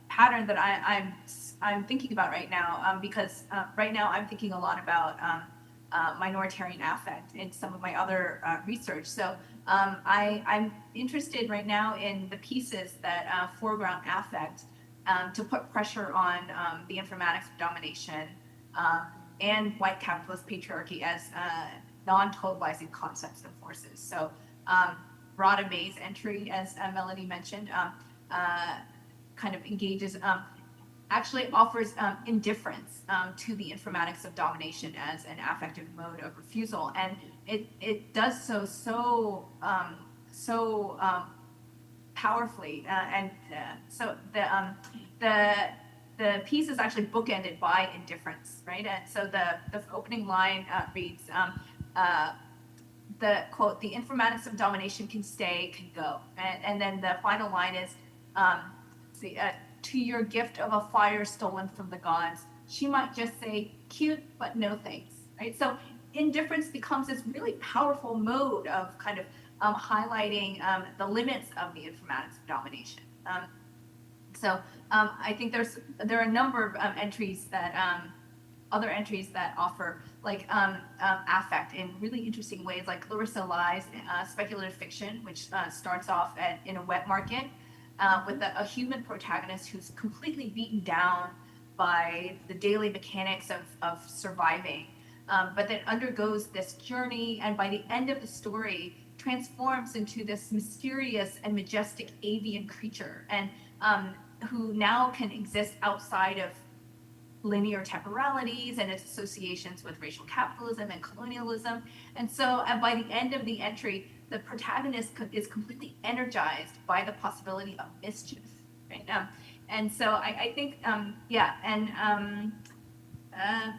pattern that I'm thinking about right now, because right now I'm thinking a lot about minoritarian affect in some of my other research. So I'm interested right now in the pieces that foreground affect to put pressure on the informatics of domination and white capitalist patriarchy as non-totalizing concepts and forces. So Rada May's entry, as Melody mentioned, kind of engages, actually offers indifference to the informatics of domination as an affective mode of refusal, and it does so powerfully, and so the piece is actually bookended by indifference, right? And so the opening line reads, the quote, "The informatics of domination can stay, can go," and then the final line is, "To your gift of a fire stolen from the gods, she might just say, 'Cute, but no thanks,'" right? So indifference becomes this really powerful mode of kind of highlighting the limits of the informatics of domination. So I think there are a number of entries that other entries that offer like affect in really interesting ways, like Clarissa Lai's speculative fiction, which starts off in a wet market with a human protagonist who's completely beaten down by the daily mechanics of surviving, but then undergoes this journey, and by the end of the story transforms into this mysterious and majestic avian creature, and who now can exist outside of linear temporalities and its associations with racial capitalism and colonialism. And so by the end of the entry, the protagonist is completely energized by the possibility of mischief, right? And so I think,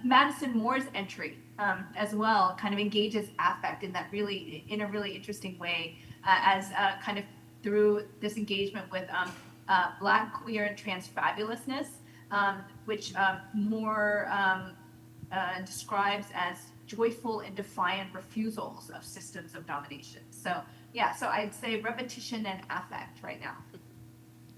Madison Moore's entry as well kind of engages affect in a really interesting way, as kind of through this engagement with Black, queer, and trans fabulousness, which Moore describes as joyful and defiant refusals of systems of domination. So I'd say repetition and affect right now.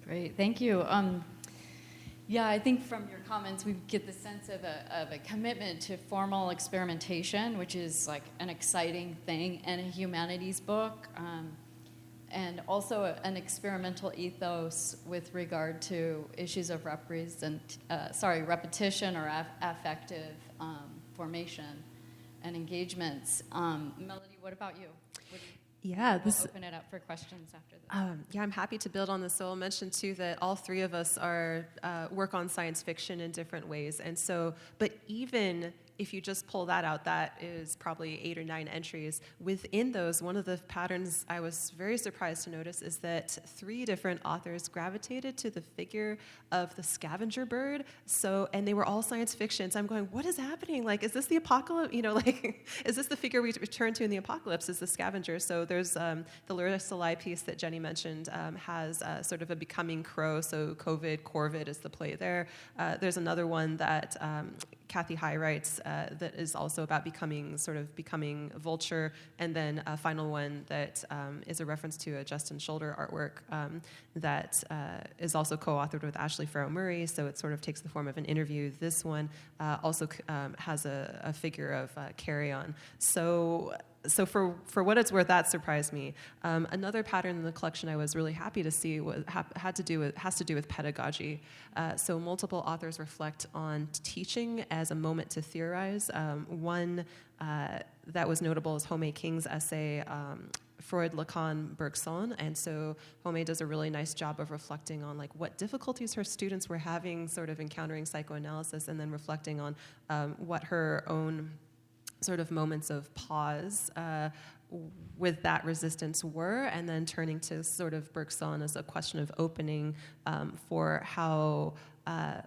Great, thank you. I think from your comments we get the sense of a commitment to formal experimentation, which is like an exciting thing in a humanities book, and also an experimental ethos with regard to issues of repetition or affective formation and engagements. Melody, what about you? We'll open it up for questions after this. I'm happy to build on this. So I'll mention too that all three of us work on science fiction in different ways, and so, but even if you just pull that out, that is probably 8 or 9 entries. Within those, one of the patterns I was very surprised to notice is that 3 different authors gravitated to the figure of the scavenger bird. So, and they were all science fiction. So I'm going, what is happening? Like, is this the apocalypse? Is this the figure we return to in the apocalypse? Is the scavenger? So there's the Larissa Lai piece that Jenny mentioned has sort of a becoming crow. So corvid is the play there. There's another one that Kathy High writes that is also about becoming vulture, and then a final one that is a reference to a Justin Shoulder artwork that is also co-authored with Ashley Farrow Murray, so it sort of takes the form of an interview. This one also has a figure of Carry On. So for what it's worth, that surprised me. Another pattern in the collection I was really happy to see has to do with pedagogy. So multiple authors reflect on teaching as a moment to theorize. One that was notable is Home King's essay Freud, Lacan, Bergson, and so Haraway does a really nice job of reflecting on like what difficulties her students were having, sort of encountering psychoanalysis, and then reflecting on what her own sort of moments of pause with that resistance were, and then turning to sort of Bergson as a question of opening for how,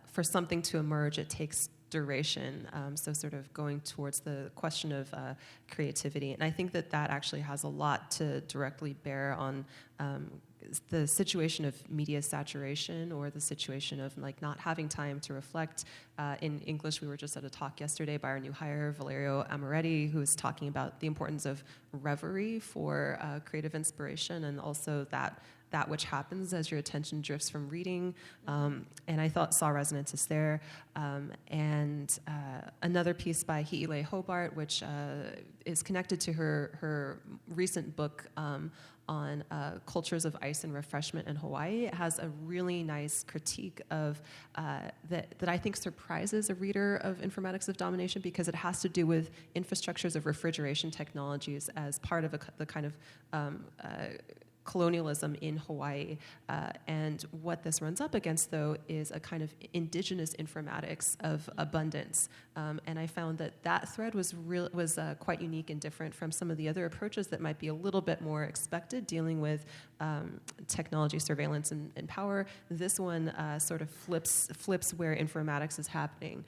for something to emerge, it takes duration. So sort of going towards the question of creativity. And I think that that actually has a lot to directly bear on the situation of media saturation, or the situation of like not having time to reflect. In English, we were just at a talk yesterday by our new hire, Valerio Amoretti, who was talking about the importance of reverie for creative inspiration, and also that which happens as your attention drifts from reading. And I saw resonances there. And another piece by Hi'ile Hobart, which is connected to her recent book on cultures of ice and refreshment in Hawaii. It has a really nice critique of that I think surprises a reader of Informatics of Domination, because it has to do with infrastructures of refrigeration technologies as part of the kind of colonialism in Hawaii. And what this runs up against, though, is a kind of indigenous informatics of abundance. And I found that thread was quite unique and different from some of the other approaches that might be a little bit more expected, dealing with technology, surveillance, and power. This one sort of flips where informatics is happening.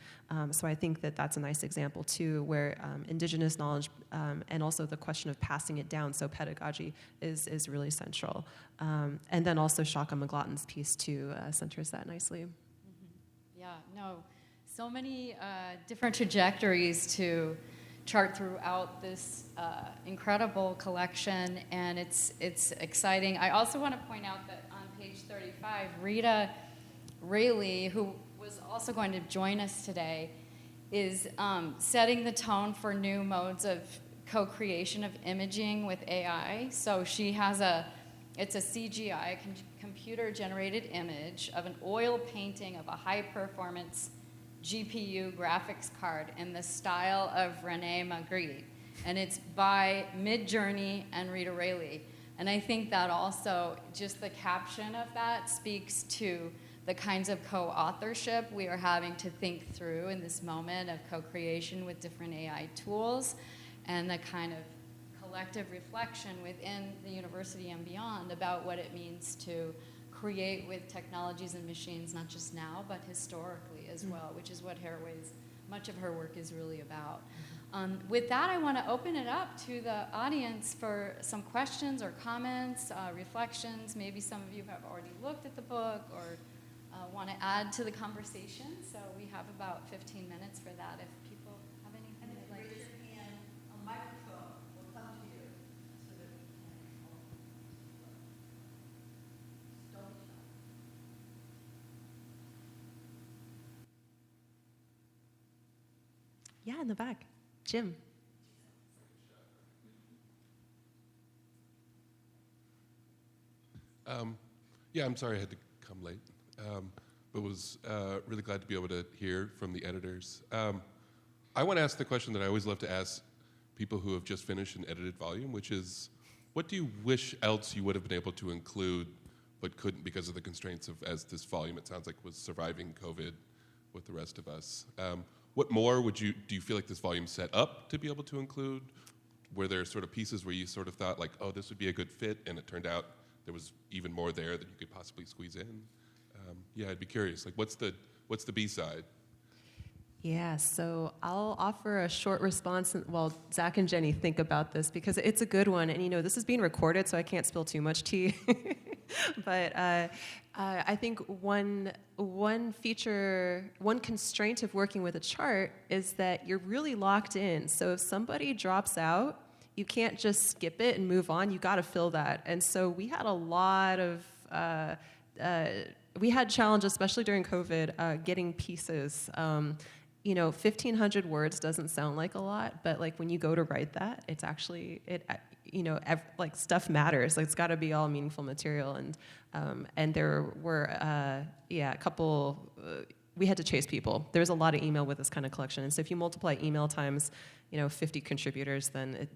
So I think that that's a nice example, too, where indigenous knowledge and also the question of passing it down, so pedagogy is really central. And then also Shaka McLaughlin's piece, too, centers that nicely. Mm-hmm. Yeah, no, so many different trajectories to chart throughout this incredible collection, and it's exciting. I also want to point out that on page 35, Rita Raley, who was also going to join us today, is setting the tone for new modes of co-creation of imaging with AI. So she has it's a CGI, computer-generated image of an oil painting of a high-performance GPU graphics card in the style of René Magritte. And it's by Midjourney and Rita Raley. And I think that also, just the caption of that speaks to the kinds of co-authorship we are having to think through in this moment of co-creation with different AI tools, and the kind of collective reflection within the university and beyond about what it means to create with technologies and machines, not just now, but historically as well, which is what much of her work is really about. With that, I want to open it up to the audience for some questions or comments, reflections. Maybe some of you have already looked at the book or want to add to the conversation. So we have about 15 minutes for that if people have anything they'd like to say. Raise your hand, a microphone will come to you so that we can all don't be shy. Yeah, in the back. Jim. Yeah, I'm sorry I had to come late, but was really glad to be able to hear from the editors. I want to ask the question that I always love to ask people who have just finished an edited volume, which is, what do you wish else you would have been able to include but couldn't because of the constraints of, as this volume, it sounds like, was surviving COVID with the rest of us? What more do you feel like this volume set up to be able to include? Were there sort of pieces where you sort of thought like, oh, this would be a good fit, and it turned out there was even more there that you could possibly squeeze in? Yeah, I'd be curious. Like, what's the B-side? Yeah, so I'll offer a short response while Zach and Jenny think about this, because it's a good one. And, this is being recorded, so I can't spill too much tea. But I think one constraint of working with a chart is that you're really locked in. So if somebody drops out, you can't just skip it and move on. You got to fill that. And so we had a lot of we had challenge, especially during COVID, getting pieces. 1,500 words doesn't sound like a lot, but like when you go to write that, it's actually like stuff matters. Like it's got to be all meaningful material, and there were a couple we had to chase people. There's a lot of email with this kind of collection, and so if you multiply email times, 50 contributors, then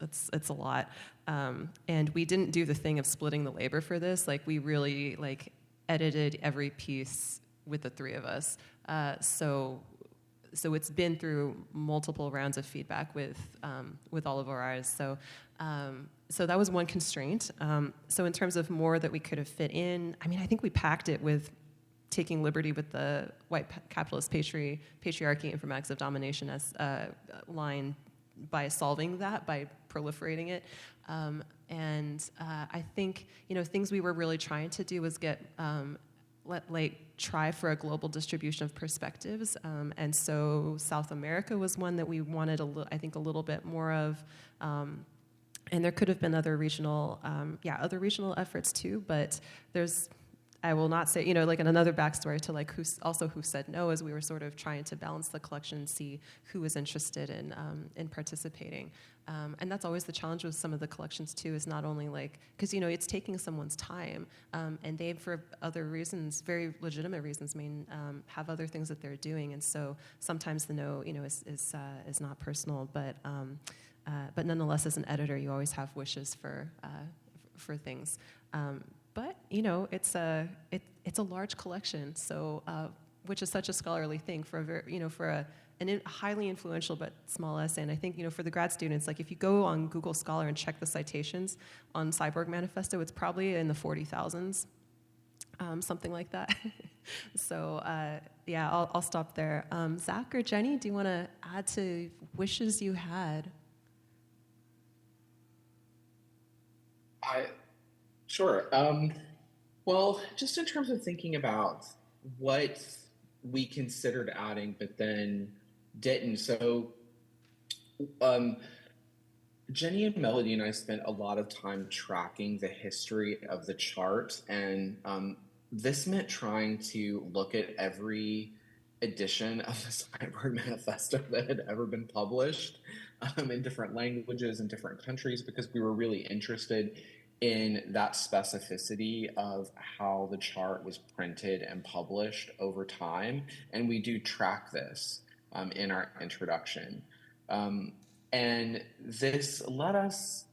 it's a lot. And we didn't do the thing of splitting the labor for this. Like, we really edited every piece with the three of us. So it's been through multiple rounds of feedback with all of our eyes. So that was one constraint. So in terms of more that we could have fit in, I mean, I think we packed it with taking liberty with the white capitalist patriarchy, Informatics of Domination as a line by solving that, by proliferating it. I think, things we were really trying to do was get, try for a global distribution of perspectives. And so South America was one that we wanted, I think, a little bit more of. And there could have been other regional efforts too, but I will not say, another backstory to who said no, is we were sort of trying to balance the collection and see who was interested in participating. And that's always the challenge with some of the collections too, is not only because, it's taking someone's time, and they, for other reasons, very legitimate reasons, have other things that they're doing. And so sometimes the no, is not personal, but nonetheless, as an editor, you always have wishes for things. But it's a large collection, so which is such a scholarly thing for a highly influential but small essay. And I think for the grad students, if you go on Google Scholar and check the citations on Cyborg Manifesto, it's probably in the 40,000s, something like that. So I'll stop there. Zach or Jenny, do you want to add to wishes you had? Sure. Well, just in terms of thinking about what we considered adding, but then didn't. So, Jenny and Melody and I spent a lot of time tracking the history of the chart, and this meant trying to look at every edition of the Cyborg Manifesto that had ever been published in different languages in different countries, because we were really interested in that specificity of how the chart was printed and published over time. And we do track this in our introduction. And this led us,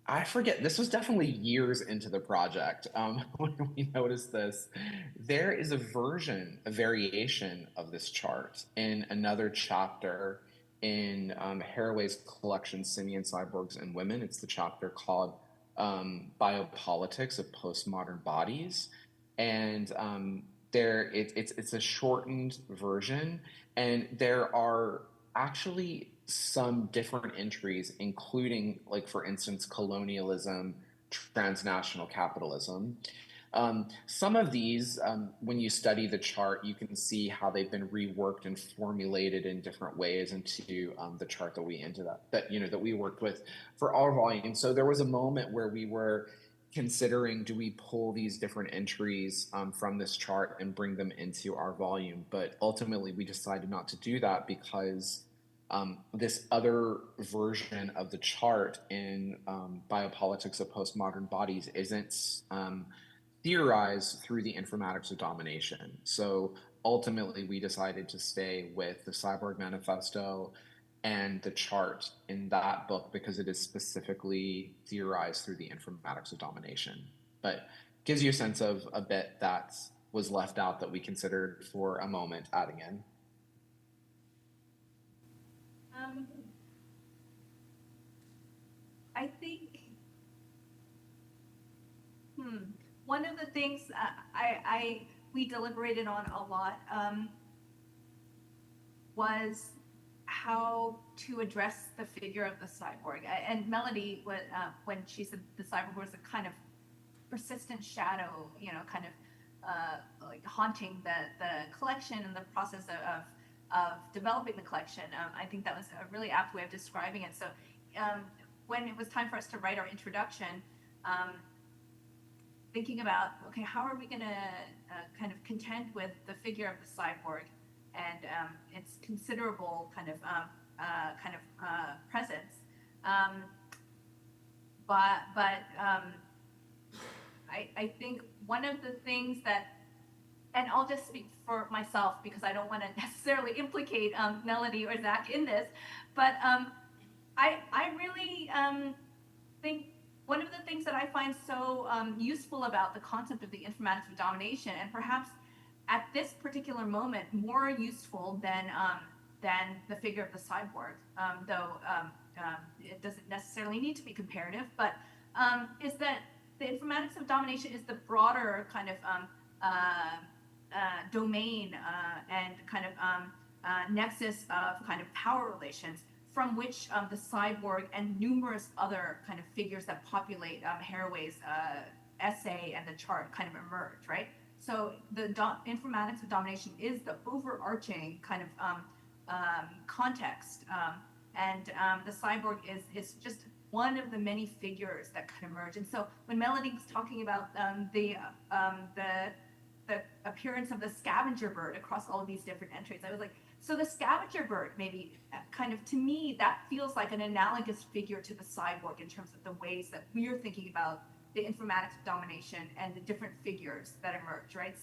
I forget, this was definitely years into the project when we noticed this. There is a variation of this chart in another chapter in Haraway's collection, Simian Cyborgs and Women. It's the chapter called Biopolitics of Postmodern Bodies, and it's a shortened version, and there are actually some different entries, including, for instance, colonialism, transnational capitalism. Some of these, when you study the chart, you can see how they've been reworked and formulated in different ways into the chart that we worked with for our volume. So there was a moment where we were considering, do we pull these different entries from this chart and bring them into our volume? But ultimately, we decided not to do that because this other version of the chart in Biopolitics of Postmodern Bodies isn't theorized through the Informatics of Domination. So ultimately, we decided to stay with the Cyborg Manifesto and the chart in that book because it is specifically theorized through the Informatics of Domination. But gives you a sense of a bit that was left out that we considered for a moment adding in. I think one of the things we deliberated on a lot was how to address the figure of the cyborg. And Melody, when she said the cyborg was a kind of persistent shadow, kind of haunting the collection and the process of developing the collection, I think that was a really apt way of describing it. So when it was time for us to write our introduction, thinking about, okay, how are we going to kind of contend with the figure of the cyborg and its considerable kind of presence, but I think one of the things that and I'll just speak for myself because I don't want to necessarily implicate Melody or Zach in this, but I really think one of the things that I find so useful about the concept of the informatics of domination, and perhaps at this particular moment more useful than the figure of the cyborg, though it doesn't necessarily need to be comparative, but is that the informatics of domination is the broader kind of domain and kind of nexus of kind of power relations from which the cyborg and numerous other kind of figures that populate Haraway's essay and the chart kind of emerge, right? So the informatics of domination is the overarching kind of context, and the cyborg is just one of the many figures that can emerge. And so when Melody was talking about the appearance of the scavenger bird across all of these different entries, I was like, so the scavenger bird, maybe kind of, to me, that feels like an analogous figure to the cyborg in terms of the ways that we're thinking about the informatics of domination and the different figures that emerge, right?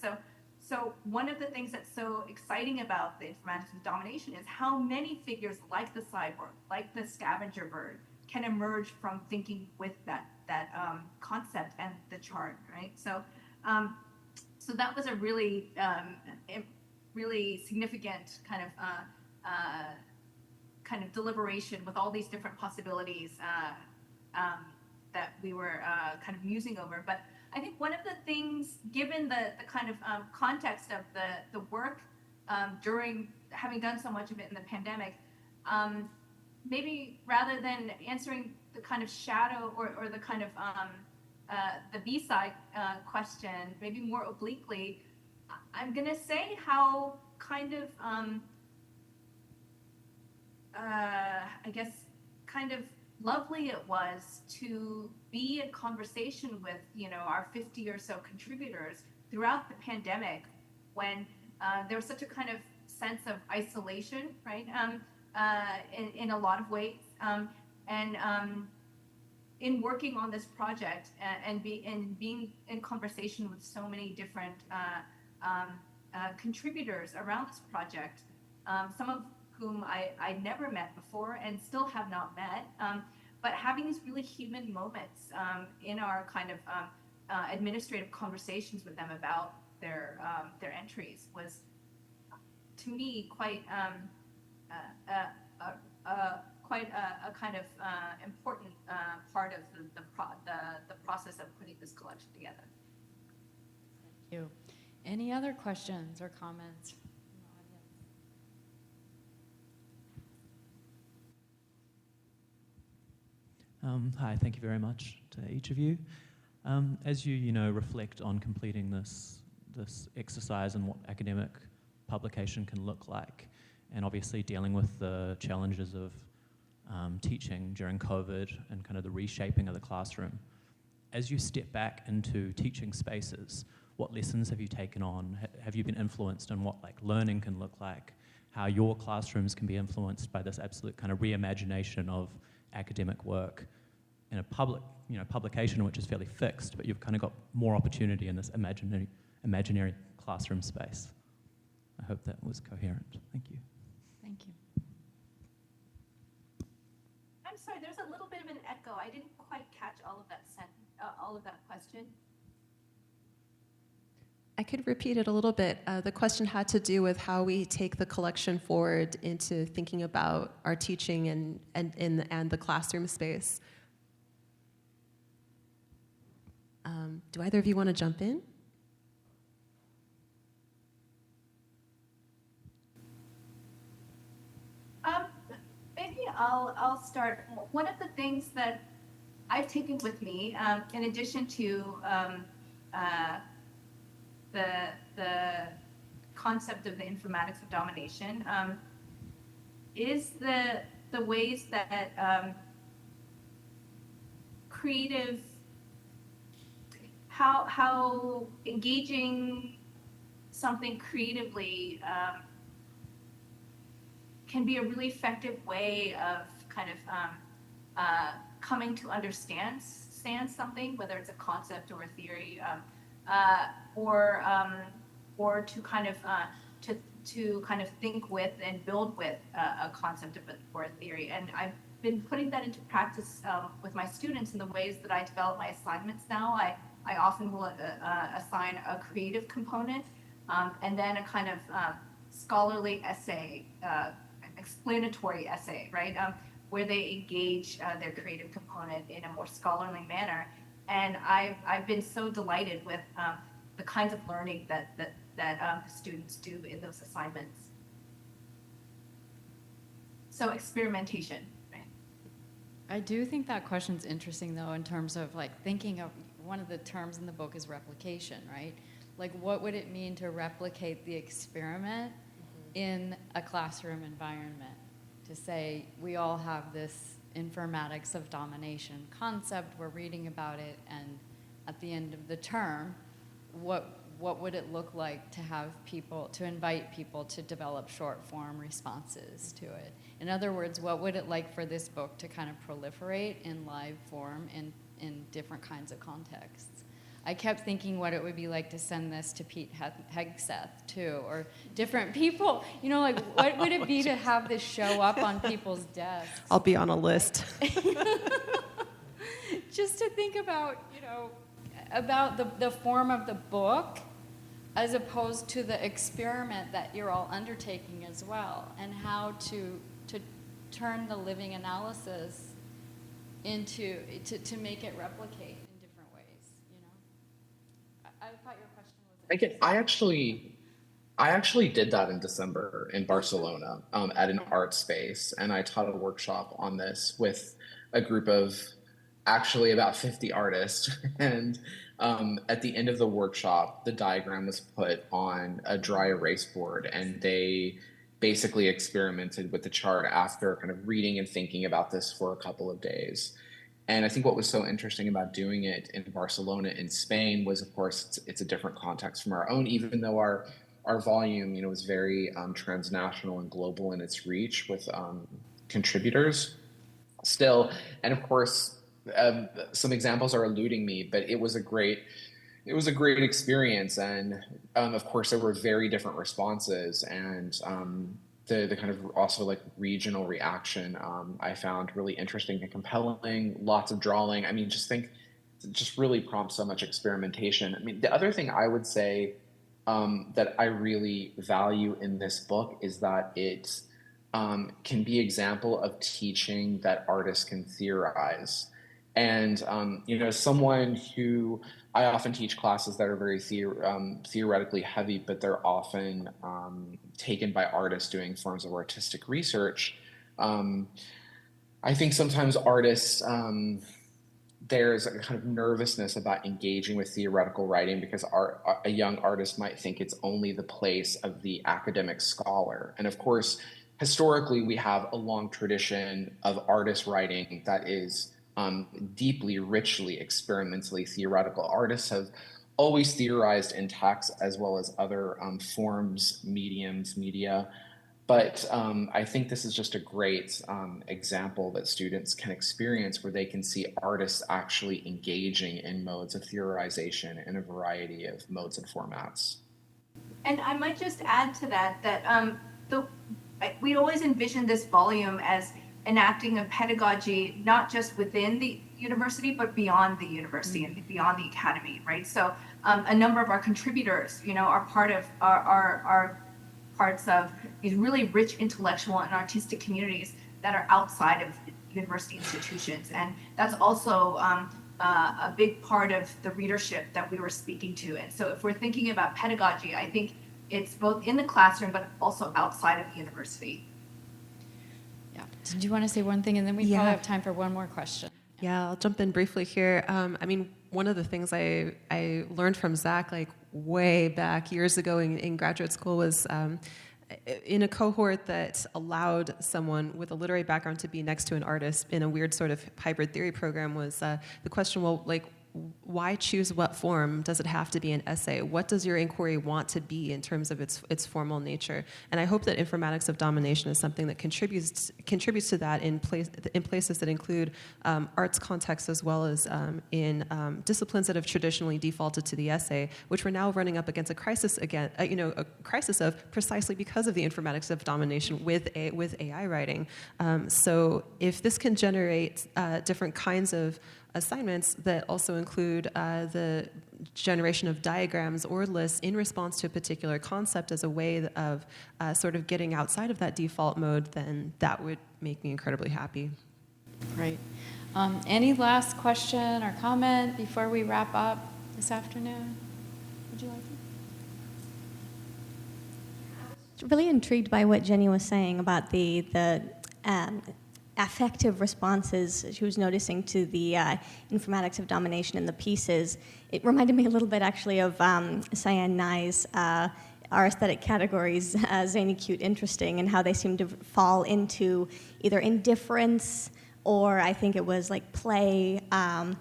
So one of the things that's so exciting about the informatics of domination is how many figures like the cyborg, like the scavenger bird, can emerge from thinking with that concept and the chart, right? So that was a really really significant kind of deliberation with all these different possibilities that we were kind of musing over. But I think one of the things, given the kind of context of the work during having done so much of it in the pandemic, maybe rather than answering the kind of shadow or the kind of the B-side question, maybe more obliquely, I'm going to say how kind of, I guess, kind of lovely it was to be in conversation with, our 50 or so contributors throughout the pandemic when there was such a kind of sense of isolation, right, in a lot of ways. And in working on this project and being in conversation with so many different contributors around this project, some of whom I never met before and still have not met, but having these really human moments in our kind of administrative conversations with them about their entries was, to me, quite a kind of important part of the process of putting this collection together. Thank you. Any other questions or comments from the audience? Hi, thank you very much to each of you. As you reflect on completing this exercise and what academic publication can look like, and obviously dealing with the challenges of teaching during COVID and kind of the reshaping of the classroom, as you step back into teaching spaces, what lessons have you taken on? Have you been influenced in what learning can look like? How your classrooms can be influenced by this absolute kind of reimagination of academic work in a publication which is fairly fixed, but you've kind of got more opportunity in this imaginary classroom space. I hope that was coherent. Thank you. Thank you. I'm sorry, there's a little bit of an echo. I didn't quite catch all of that question. I could repeat it a little bit. The question had to do with how we take the collection forward into thinking about our teaching and the classroom space. Do either of you want to jump in? Maybe I'll start. One of the things that I've taken with me, in addition to the concept of the informatics of domination, is the ways that creative, how engaging something creatively can be a really effective way of kind of coming to understand something, whether it's a concept or a theory, or or to kind of to kind of think with and build with a concept of or a theory. And I've been putting that into practice with my students in the ways that I develop my assignments now. I often will assign a creative component and then a kind of scholarly essay, explanatory essay, right? Where they engage their creative component in a more scholarly manner. And I've been so delighted with the kinds of learning that the students do in those assignments. So experimentation, right? I do think that question's interesting, though, in terms of like thinking of one of the terms in the book is replication, right? Like, what would it mean to replicate the experiment in a classroom environment? To say we all have this informatics of domination concept, we're reading about it, and at the end of the term, what would it look like to have people, to invite people to develop short form responses to it? In other words, what would it like for this book to kind of proliferate in live form in different kinds of contexts? I kept thinking what it would be like to send this to Pete Hegseth too, or different people. You know, like what would it be to have this show up on people's desks? I'll be on a list. Just to think about, you know, about the form of the book as opposed to the experiment that you're all undertaking as well, and how to turn the living analysis into to make it replicate in different ways, you know. I thought your question was I actually did that in December in Barcelona at an art space, and I taught a workshop on this with a group of actually about 50 artists. And at the end of the workshop, the diagram was put on a dry erase board, and they basically experimented with the chart after kind of reading and thinking about this for a couple of days. And I think what was so interesting about doing it in Barcelona in Spain was, of course, it's a different context from our own, even though our volume, you know, is very transnational and global in its reach with contributors still. And of course, some examples are eluding me, but it was a great experience. And of course, there were very different responses, and the kind of also like regional reaction I found really interesting and compelling. Lots of drawing. I mean, just really prompts so much experimentation. I mean, the other thing I would say that I really value in this book is that it can be example of teaching that artists can theorize. And, you know, someone who I often teach classes that are very theoretically heavy, but they're often taken by artists doing forms of artistic research. I think sometimes artists, there's a kind of nervousness about engaging with theoretical writing because a young artist might think it's only the place of the academic scholar. And of course, historically, we have a long tradition of artist writing that is deeply, richly, experimentally theoretical. Artists have always theorized in text as well as other forms, mediums, media. But I think this is just a great example that students can experience where they can see artists actually engaging in modes of theorization in a variety of modes and formats. And I might just add to that we always envisioned this volume as enacting a pedagogy not just within the university but beyond the university and beyond the academy, right? So a number of our contributors, you know, are part of our parts of these really rich intellectual and artistic communities that are outside of university institutions, and that's also a big part of the readership that we were speaking to. And so if we're thinking about pedagogy, I think it's both in the classroom but also outside of the university. Yeah. Did you want to say one thing, and then we probably have time for one more question? Yeah, I'll jump in briefly here. I mean, one of the things I learned from Zach, like way back years ago in graduate school, was in a cohort that allowed someone with a literary background to be next to an artist in a weird sort of hybrid theory program was the question, well, like, why choose what form? Does it have to be an essay? What does your inquiry want to be in terms of its formal nature? And I hope that Informatics of Domination is something that contributes to that in places that include arts contexts as well as in disciplines that have traditionally defaulted to the essay, which we're now running up against a crisis again. A crisis of precisely because of the Informatics of Domination with AI writing. So if this can generate different kinds of assignments that also include the generation of diagrams or lists in response to a particular concept as a way of sort of getting outside of that default mode, then that would make me incredibly happy. Great. Any last question or comment before we wrap up this afternoon? Would you like to? Really intrigued by what Jenny was saying about the affective responses she was noticing to the Informatics of Domination in the pieces. It reminded me a little bit actually of Cyan Nye's our aesthetic categories, zany, cute, interesting, and how they seem to fall into either indifference or I think it was like play,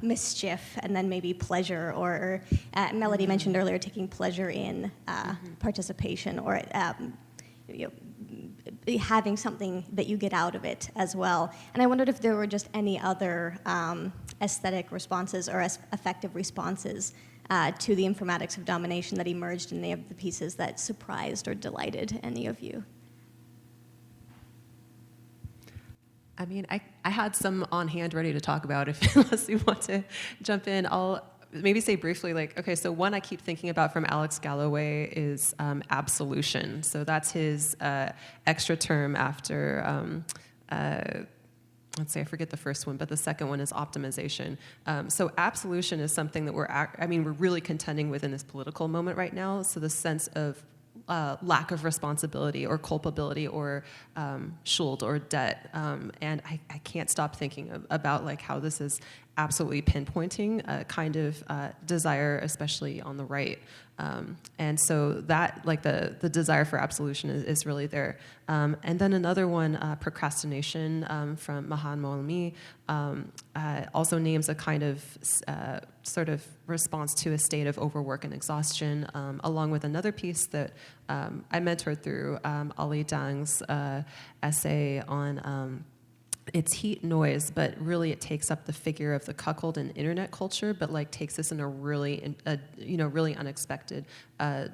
mischief, and then maybe pleasure, or Melody mentioned earlier taking pleasure in participation, or having something that you get out of it as well. And I wondered if there were just any other aesthetic responses or effective responses to the Informatics of Domination that emerged in any of the pieces that surprised or delighted any of you. I mean, I had some on hand ready to talk about unless you want to jump in. I'll maybe say briefly, okay, so one I keep thinking about from Alex Galloway is absolution. So that's his extra term after, let's say I forget the first one, but the second one is optimization. So absolution is something that we're really contending with in this political moment right now. So the sense of lack of responsibility or culpability or schuld or debt. And I can't stop thinking about how this is absolutely pinpointing a kind of desire, especially on the right. And so that, the desire for absolution is really there. And then another one, procrastination, from Mahan Moalmi, also names a kind of sort of response to a state of overwork and exhaustion, along with another piece that I mentored through Ali Dang's essay on it's heat noise, but really it takes up the figure of the cuckold in internet culture, but takes us in a really, really unexpected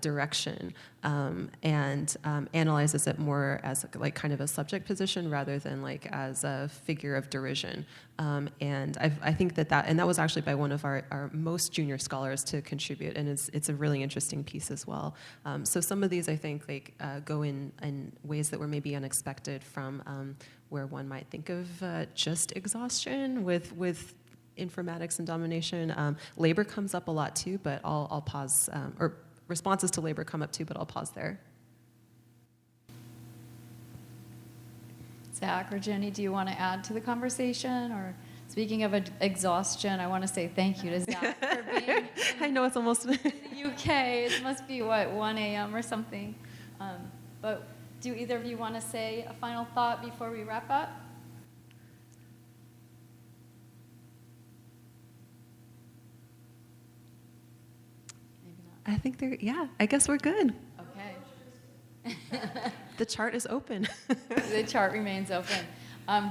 direction, and analyzes it more as kind of a subject position rather than as a figure of derision. And I think that was actually by one of our most junior scholars to contribute, and it's a really interesting piece as well. So some of these I think go in ways that were maybe unexpected from where one might think of just exhaustion with informatics and domination. Labor comes up a lot too, but I'll pause, or responses to labor come up too, but I'll pause there. Zach or Jenny, do you want to add to the conversation? Or speaking of exhaustion, I want to say thank you to Zach for being I know it's almost in the UK. It must be, 1 a.m. or something. But do either of you want to say a final thought before we wrap up? Maybe not. I think I guess we're good. Okay. The chart is open. The chart remains open.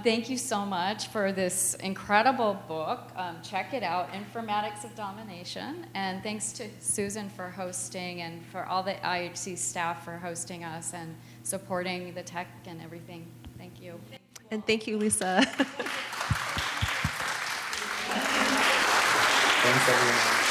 Thank you so much for this incredible book. Check it out, Informatics of Domination. And thanks to Susan for hosting, and for all the IHC staff for hosting us and supporting the tech and everything. Thank you. And thank you, Lisa. Thanks, everyone.